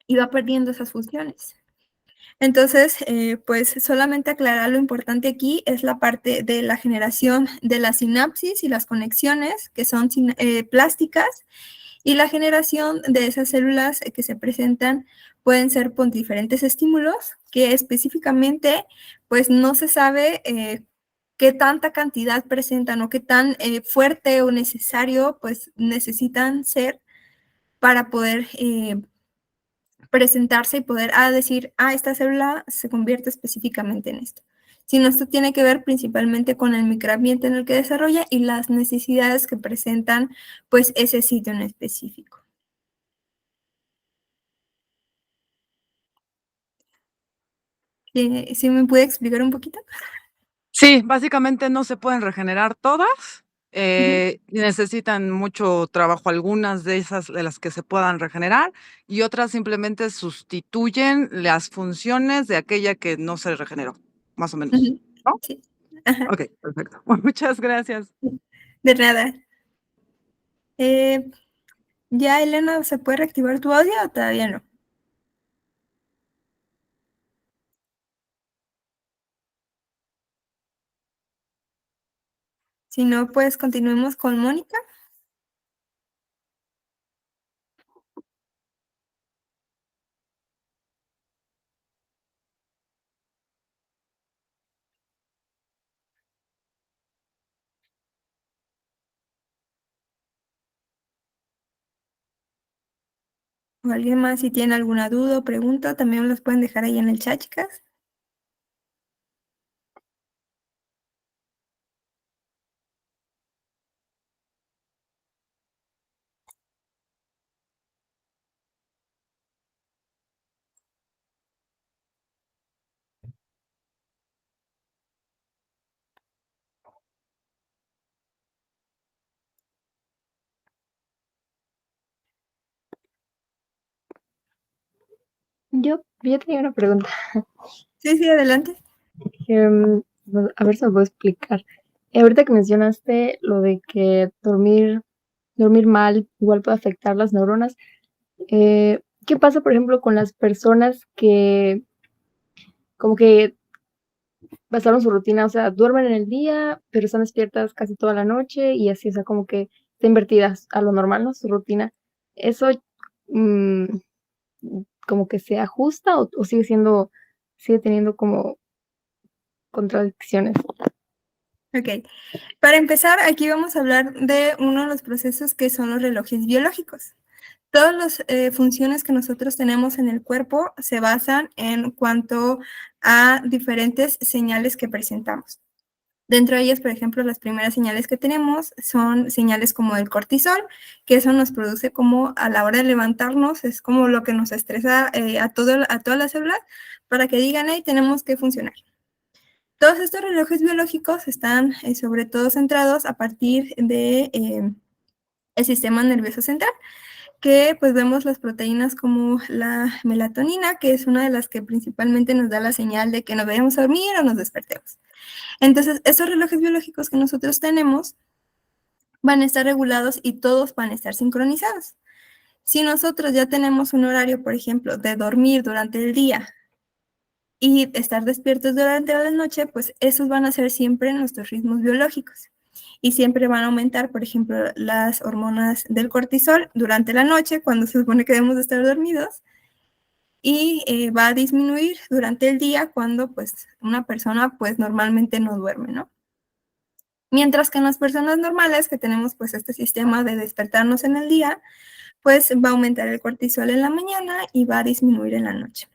y va perdiendo esas funciones. Entonces, pues solamente aclarar, lo importante aquí es la parte de la generación de la sinapsis y las conexiones que son plásticas, y la generación de esas células que se presentan pueden ser por diferentes estímulos, que específicamente pues no se sabe qué tanta cantidad presentan o qué tan fuerte o necesario pues necesitan ser para poder presentarse y poder decir, esta célula se convierte específicamente en esto, sino esto tiene que ver principalmente con el microambiente en el que desarrolla y las necesidades que presentan pues ese sitio en específico. ¿Sí me puede explicar un poquito? Sí, básicamente no se pueden regenerar todas, Ujú. y necesitan mucho trabajo algunas de esas de las que se puedan regenerar, y otras simplemente sustituyen las funciones de aquella que no se regeneró, más o menos, Ujú. ¿no? Sí. Ajá. Okey, perfecto. Muchas gracias. De nada. Eh, ¿Ya, Elena, se puede reactivar tu audio o todavía no? Si no, pues continuemos con Mónica. O alguien más, si tiene alguna duda o pregunta, también los pueden dejar ahí en el chat, chicas. Yo tenía una pregunta. Sí, sí, adelante. A ver si me puedo explicar. Ahorita que mencionaste lo de que dormir mal igual puede afectar las neuronas, ¿qué pasa, por ejemplo, con las personas que como que pasaron su rutina? O sea, duermen en el día, pero están despiertas casi toda la noche y así, o sea, como que está invertida a lo normal, ¿no? Su rutina. ¿Eso, mm, como que se ajusta o sigue teniendo como contradicciones? Ok. Para empezar, aquí vamos a hablar de uno de los procesos que son los relojes biológicos. Todas las funciones que nosotros tenemos en el cuerpo se basan en cuanto a diferentes señales que presentamos. Dentro de ellas, por ejemplo, las primeras señales que tenemos son señales como el cortisol, que eso nos produce como a la hora de levantarnos, es como lo que nos estresa a todas las células para que digan, hey, tenemos que funcionar. Todos estos relojes biológicos están sobre todo centrados a partir de el sistema nervioso central, que pues vemos las proteínas como la melatonina, que es una de las que principalmente nos da la señal de que nos vayamos a dormir o nos despertemos. Entonces, esos relojes biológicos que nosotros tenemos van a estar regulados y todos van a estar sincronizados. Si nosotros ya tenemos un horario, por ejemplo, de dormir durante el día y estar despiertos durante la noche, pues esos van a ser siempre nuestros ritmos biológicos. Y siempre van a aumentar, por ejemplo, las hormonas del cortisol durante la noche, cuando se supone que debemos de estar dormidos, y va a disminuir durante el día cuando pues una persona pues normalmente no duerme, ¿no? Mientras que en las personas normales que tenemos pues este sistema de despertarnos en el día, pues va a aumentar el cortisol en la mañana y va a disminuir en la noche.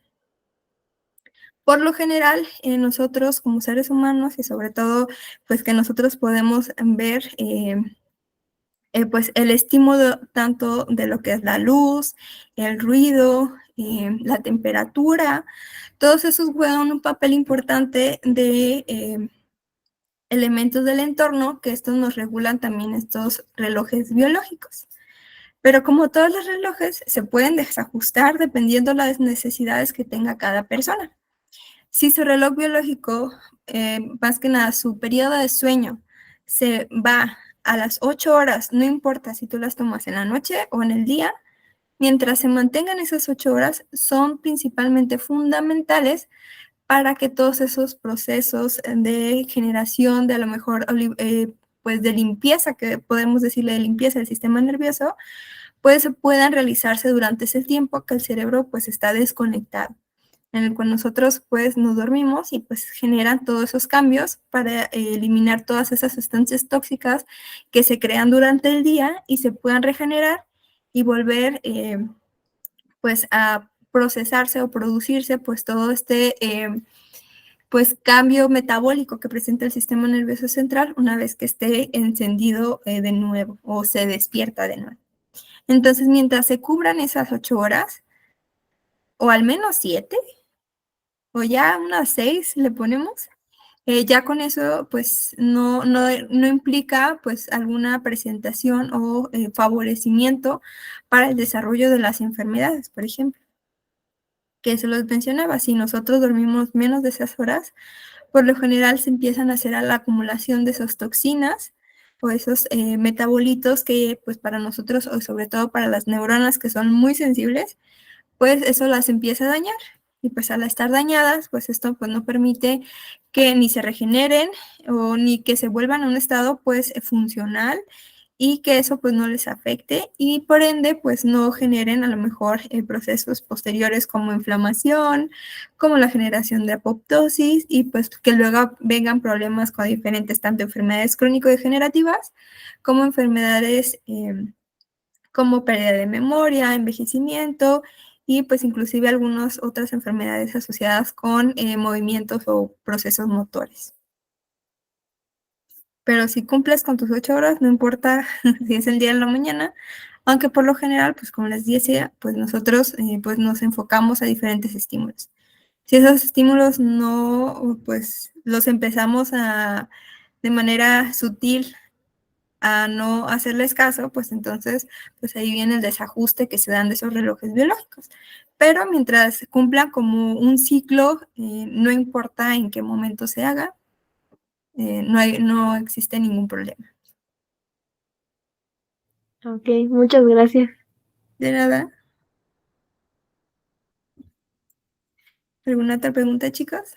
Por lo general, nosotros como seres humanos y sobre todo pues que nosotros podemos ver pues el estímulo tanto de lo que es la luz, el ruido, la temperatura, todos esos juegan un papel importante de elementos del entorno que estos nos regulan también estos relojes biológicos. Pero como todos los relojes, se pueden desajustar dependiendo de las necesidades que tenga cada persona. Si su reloj biológico, más que nada su periodo de sueño, se va a las 8 horas, no importa si tú las tomas en la noche o en el día, mientras se mantengan esas 8 horas, son principalmente fundamentales para que todos esos procesos de generación de a lo mejor pues de limpieza, que podemos decirle de limpieza del sistema nervioso, pues puedan realizarse durante ese tiempo que el cerebro pues está desconectado, en el cual nosotros pues nos dormimos y pues generan todos esos cambios para eliminar todas esas sustancias tóxicas que se crean durante el día y se puedan regenerar y volver pues a procesarse o producirse pues todo este pues cambio metabólico que presenta el sistema nervioso central una vez que esté encendido de nuevo o se despierta de nuevo. Entonces, mientras se cubran esas 8 horas, o al menos 7, o ya unas 6 le ponemos, ya con eso, pues no implica pues alguna presentación o favorecimiento para el desarrollo de las enfermedades, por ejemplo, que se los mencionaba, si nosotros dormimos menos de esas horas, por lo general se empiezan a hacer a la acumulación de esas toxinas o esos metabolitos que pues para nosotros o sobre todo para las neuronas que son muy sensibles, pues eso las empieza a dañar. Y pues al estar dañadas, pues esto pues no permite que ni se regeneren o ni que se vuelvan a un estado pues funcional y que eso pues no les afecte y por ende pues no generen a lo mejor procesos posteriores como inflamación, como la generación de apoptosis y pues que luego vengan problemas con diferentes tanto enfermedades crónico-degenerativas como enfermedades como pérdida de memoria, envejecimiento y pues inclusive algunas otras enfermedades asociadas con movimientos o procesos motores. Pero si cumples con tus 8 horas, no importa si es el día o la mañana, aunque por lo general, pues como les decía, pues nosotros pues nos enfocamos a diferentes estímulos. Si esos estímulos no, pues los empezamos de manera sutil a no hacerles caso, pues entonces, pues ahí viene el desajuste que se dan de esos relojes biológicos. Pero mientras cumplan como un ciclo, no importa en qué momento se haga, no existe ningún problema. Ok, muchas gracias. De nada. ¿Alguna otra pregunta, chicos?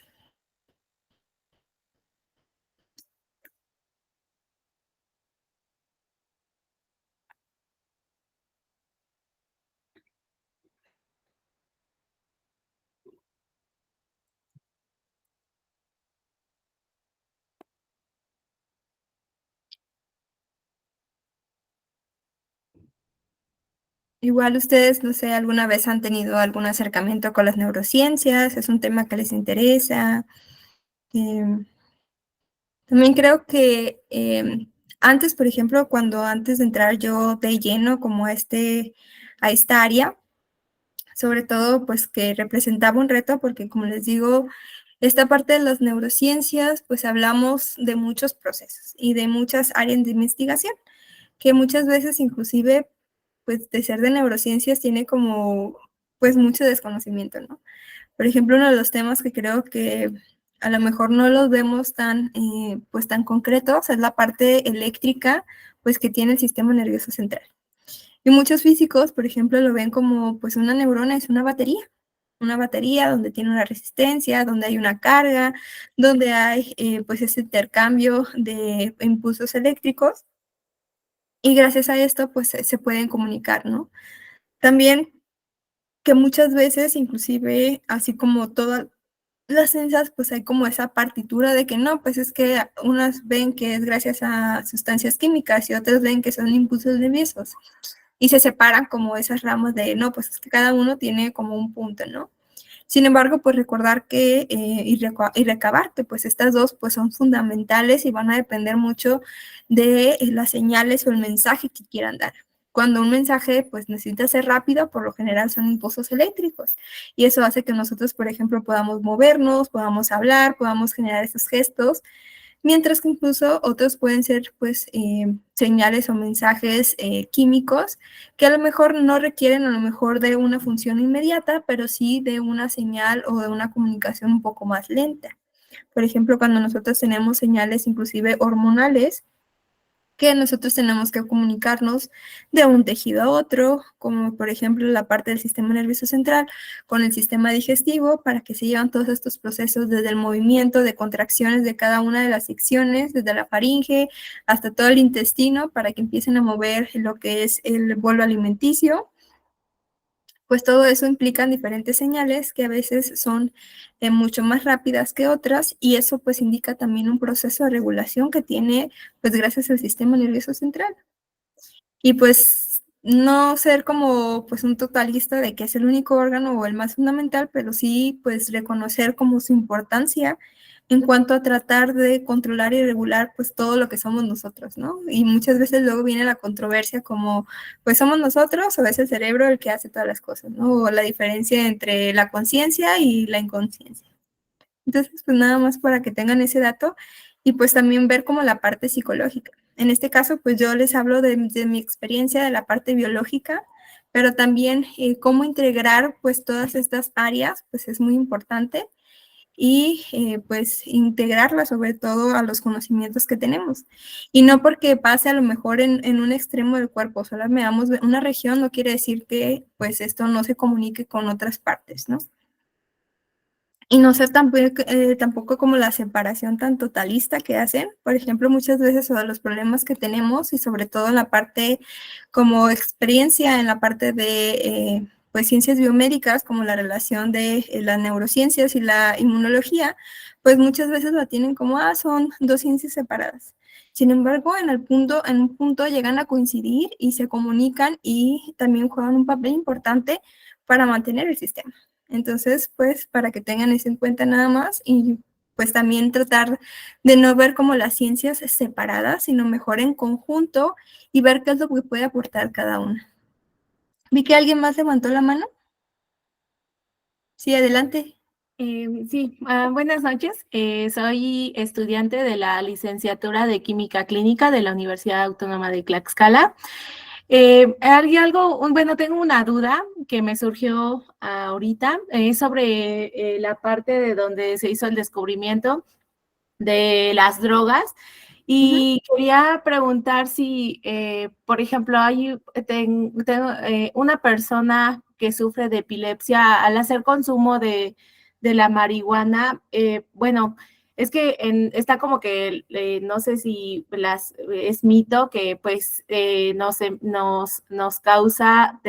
Igual ustedes, no sé, alguna vez han tenido algún acercamiento con las neurociencias, es un tema que les interesa. También creo que antes, por ejemplo, antes de entrar yo de lleno como a esta área, sobre todo pues que representaba un reto porque como les digo, esta parte de las neurociencias, pues hablamos de muchos procesos y de muchas áreas de investigación, que muchas veces inclusive pues de ser de neurociencias tiene como pues mucho desconocimiento, ¿no? Por ejemplo, uno de los temas que creo que a lo mejor no los vemos pues tan concretos es la parte eléctrica pues que tiene el sistema nervioso central. Y muchos físicos, por ejemplo, lo ven como pues una neurona es una batería donde tiene una resistencia, donde hay una carga, donde hay pues ese intercambio de impulsos eléctricos y gracias a esto pues se pueden comunicar, ¿no? También que muchas veces, inclusive, así como todas las ciencias, pues hay como esa partitura de que no, pues es que unas ven que es gracias a sustancias químicas y otras ven que son impulsos nerviosos. Y se separan como esas ramas de, no, pues es que cada uno tiene como un punto, ¿no? Sin embargo, pues recordar que y recabar que pues estas dos pues son fundamentales y van a depender mucho de las señales o el mensaje que quieran dar. Cuando un mensaje pues necesita ser rápido, por lo general son impulsos eléctricos y eso hace que nosotros, por ejemplo, podamos movernos, podamos hablar, podamos generar esos gestos mientras que incluso otros pueden ser pues señales o mensajes químicos que a lo mejor no requieren a lo mejor de una función inmediata, pero sí de una señal o de una comunicación un poco más lenta. Por ejemplo, cuando nosotros tenemos señales inclusive hormonales, que nosotros tenemos que comunicarnos de un tejido a otro, como por ejemplo la parte del sistema nervioso central con el sistema digestivo, para que se llevan todos estos procesos desde el movimiento de contracciones de cada una de las secciones, desde la faringe hasta todo el intestino, para que empiecen a mover lo que es el bolo alimenticio. Pues todo eso implica diferentes señales que a veces son mucho más rápidas que otras y eso pues indica también un proceso de regulación que tiene pues gracias al sistema nervioso central. Y pues no ser como pues un totalista de que es el único órgano o el más fundamental, pero sí pues reconocer como su importancia en cuanto a tratar de controlar y regular pues todo lo que somos nosotros, ¿no? Y muchas veces luego viene la controversia como, pues somos nosotros o es el cerebro el que hace todas las cosas, ¿no? O la diferencia entre la conciencia y la inconsciencia. Entonces, pues nada más para que tengan ese dato y pues también ver como la parte psicológica. En este caso, pues yo les hablo de mi experiencia de la parte biológica, pero también cómo integrar pues todas estas áreas, pues es muy importante y pues integrarla sobre todo a los conocimientos que tenemos. Y no porque pase a lo mejor en un extremo del cuerpo, solo veamos una región, no quiere decir que pues esto no se comunique con otras partes, ¿no? Y no ser tampoco como la separación tan totalista que hacen. Por ejemplo, muchas veces sobre los problemas que tenemos y sobre todo en la parte como experiencia, en la parte de pues ciencias biomédicas, como la relación de las neurociencias y la inmunología, pues muchas veces la tienen como, son dos ciencias separadas. Sin embargo, en un punto llegan a coincidir y se comunican y también juegan un papel importante para mantener el sistema. Entonces, pues, para que tengan eso en cuenta nada más y pues también tratar de no ver como las ciencias separadas, sino mejor en conjunto y ver qué es lo que puede aportar cada una. Vi que alguien más levantó la mano. Sí, adelante. Sí, buenas noches. Soy estudiante de la licenciatura de Química Clínica de la Universidad Autónoma de Tlaxcala. Bueno, tengo una duda que me surgió ahorita sobre la parte de donde se hizo el descubrimiento de las drogas. Y quería preguntar si, por ejemplo, tengo una persona que sufre de epilepsia al hacer consumo de la marihuana, bueno, es que está como que no sé si es mito que pues nos causa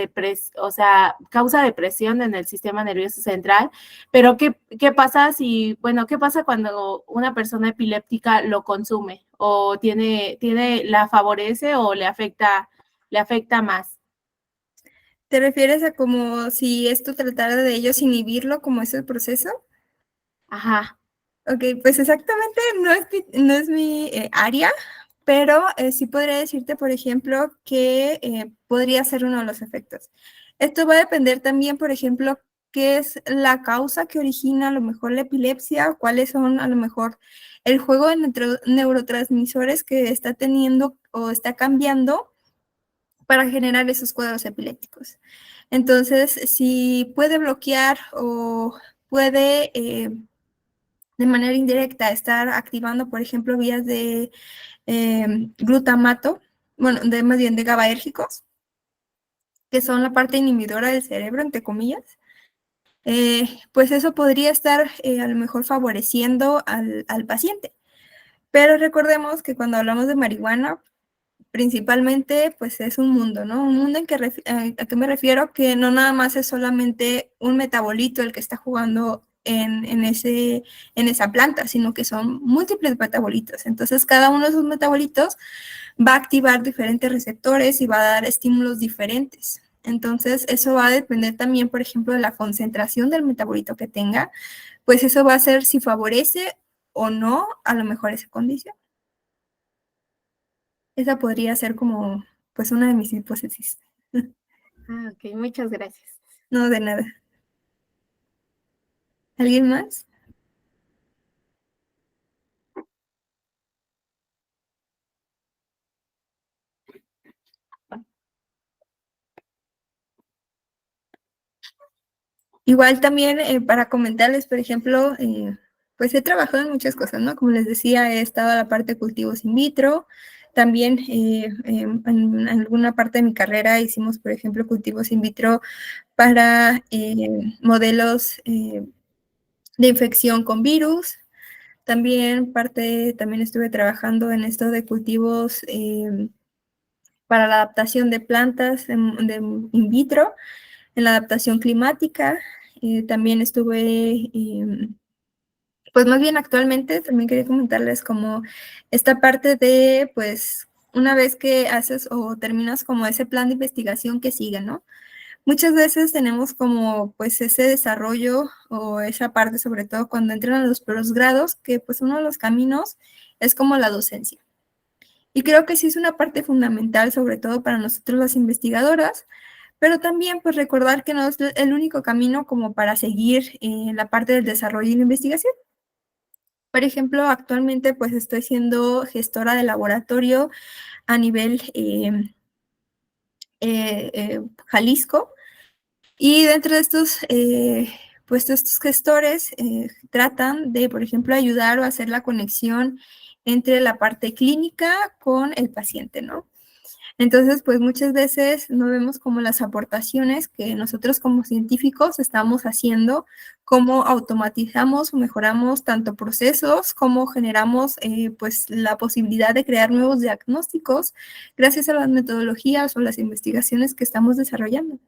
o sea, causa depresión en el sistema nervioso central, pero ¿qué pasa qué pasa cuando una persona epiléptica lo consume o la favorece o le afecta más? ¿Te refieres a como si esto tratara de ellos inhibirlo, como es el proceso? Ajá. Ok, pues exactamente no es mi área, pero sí podría decirte, por ejemplo, que podría ser uno de los efectos. Esto va a depender también, por ejemplo, qué es la causa que origina a lo mejor la epilepsia, cuáles son a lo mejor el juego de neurotransmisores que está teniendo o está cambiando para generar esos cuadros epilépticos. Entonces, si puede bloquear o puede de manera indirecta estar activando, por ejemplo, vías de glutamato, bueno, más bien de GABAérgicos, que son la parte inhibidora del cerebro, entre comillas, pues eso podría estar a lo mejor favoreciendo al paciente. Pero recordemos que cuando hablamos de marihuana, principalmente, pues es un mundo, ¿no? Un mundo ¿a qué me refiero? Que no nada más es solamente un metabolito el que está jugando en esa planta, sino que son múltiples metabolitos. Entonces, cada uno de esos metabolitos va a activar diferentes receptores y va a dar estímulos diferentes. Entonces, eso va a depender también, por ejemplo, de la concentración del metabolito que tenga, pues eso va a ser si favorece o no a lo mejor esa condición. Esa podría ser como, pues, una de mis hipótesis. Ok, muchas gracias. No, de nada. ¿Alguien más? Igual también para comentarles, por ejemplo, pues he trabajado en muchas cosas, ¿no? Como les decía, he estado en la parte de cultivos in vitro, también en alguna parte de mi carrera hicimos, por ejemplo, cultivos in vitro para modelos de infección con virus. También estuve trabajando en esto de cultivos para la adaptación de plantas de in vitro, en la adaptación climática. También estuve, pues más bien actualmente, también quería comentarles como esta parte de, pues, una vez que haces o terminas como ese plan de investigación que sigue, ¿no? Muchas veces tenemos como pues ese desarrollo o esa parte, sobre todo cuando entran a los posgrados, que pues uno de los caminos es como la docencia. Y creo que sí es una parte fundamental, sobre todo para nosotros las investigadoras, pero también pues recordar que no es el único camino como para seguir la parte del desarrollo y la investigación. Por ejemplo, actualmente pues estoy siendo gestora de laboratorio a nivel Jalisco, y dentro de estos, pues estos gestores tratan de, por ejemplo, ayudar o hacer la conexión entre la parte clínica con el paciente, ¿no? Entonces, pues muchas veces no vemos como las aportaciones que nosotros como científicos estamos haciendo, cómo automatizamos o mejoramos tanto procesos, como generamos pues la posibilidad de crear nuevos diagnósticos gracias a las metodologías o las investigaciones que estamos desarrollando.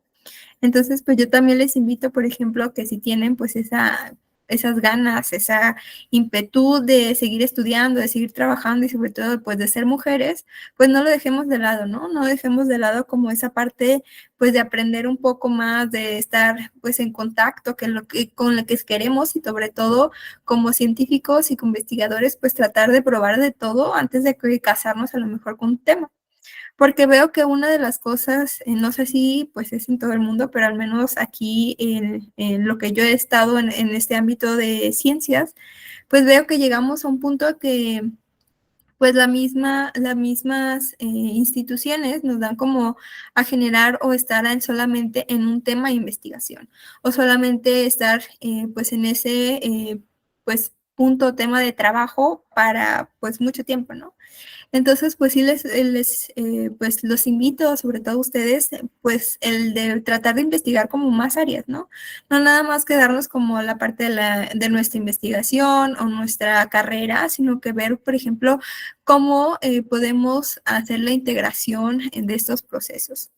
Entonces, pues yo también les invito, por ejemplo, que si tienen pues esas ganas, esa ímpetu de seguir estudiando, de seguir trabajando y sobre todo pues de ser mujeres, pues no lo dejemos de lado, ¿no? No dejemos de lado como esa parte pues de aprender un poco más, de estar pues en contacto con lo que queremos y sobre todo como científicos y como investigadores pues tratar de probar de todo antes de casarnos a lo mejor con un tema. Porque veo que una de las cosas, no sé si pues es en todo el mundo, pero al menos aquí en lo que yo he estado en este ámbito de ciencias, pues veo que llegamos a un punto que pues las mismas instituciones nos dan como a generar o estar solamente en un tema de investigación o solamente estar pues en ese pues punto tema de trabajo para pues mucho tiempo, ¿no? Entonces, pues sí pues los invito, sobre todo a ustedes, pues el de tratar de investigar como más áreas, ¿no? No nada más quedarnos como la parte de nuestra investigación o nuestra carrera, sino que ver, por ejemplo, cómo podemos hacer la integración de estos procesos.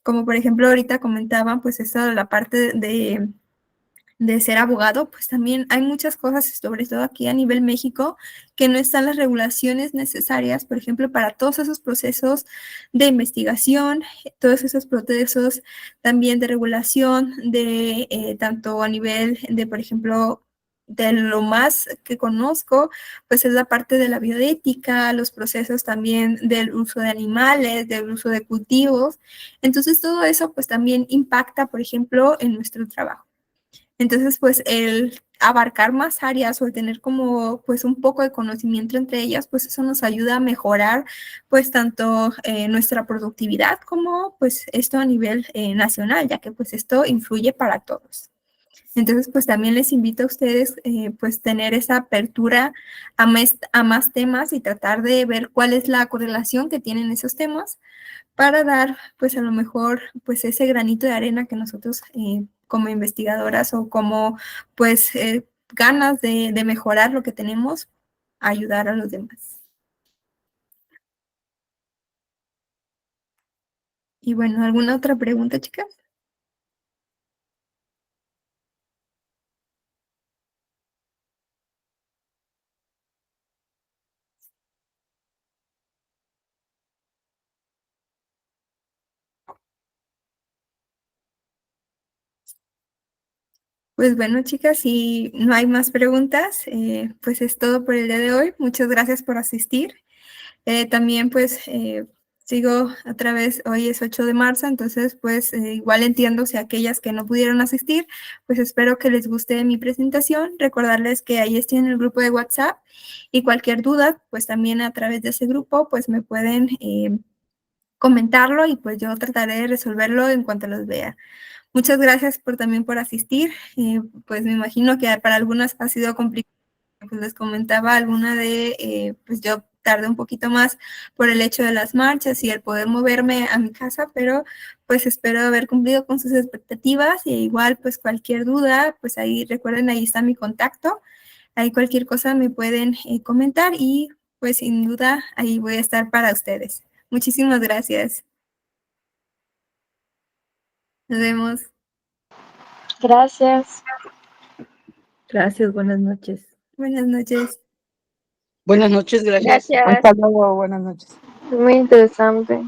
Como por ejemplo ahorita comentaban, pues esta la parte de ser abogado, pues también hay muchas cosas, sobre todo aquí a nivel México, que no están las regulaciones necesarias, por ejemplo, para todos esos procesos de investigación, todos esos procesos también de regulación, de tanto a nivel de, por ejemplo, de lo más que conozco, pues es la parte de la bioética, los procesos también del uso de animales, del uso de cultivos. Entonces, todo eso pues también impacta, por ejemplo, en nuestro trabajo. Entonces, pues el abarcar más áreas o el tener como pues un poco de conocimiento entre ellas, pues eso nos ayuda a mejorar pues tanto nuestra productividad como pues esto a nivel nacional, ya que pues esto influye para todos. Entonces, pues también les invito a ustedes pues tener esa apertura a más temas y tratar de ver cuál es la correlación que tienen esos temas para dar, pues a lo mejor, pues ese granito de arena que nosotros como investigadoras o como, pues, ganas de mejorar lo que tenemos, ayudar a los demás. Y bueno, ¿alguna otra pregunta, chicas? Pues bueno, chicas, si no hay más preguntas, pues es todo por el día de hoy. Muchas gracias por asistir. También pues sigo a través, hoy es 8 de marzo, entonces pues igual entiendo si aquellas que no pudieron asistir, pues espero que les guste mi presentación. Recordarles que ahí estoy en el grupo de WhatsApp y cualquier duda, pues también a través de ese grupo, pues me pueden comentarlo y pues yo trataré de resolverlo en cuanto los vea. Muchas gracias también por asistir. Pues me imagino que para algunas ha sido complicado. Pues les comentaba alguna pues yo tardé un poquito más por el hecho de las marchas y el poder moverme a mi casa, pero pues espero haber cumplido con sus expectativas y igual pues cualquier duda, pues ahí recuerden, ahí está mi contacto, ahí cualquier cosa me pueden comentar y pues sin duda ahí voy a estar para ustedes. Muchísimas gracias. Nos vemos. Gracias. Gracias, buenas noches. Buenas noches. Buenas noches, gracias. Gracias. Hasta luego, buenas noches. Muy interesante.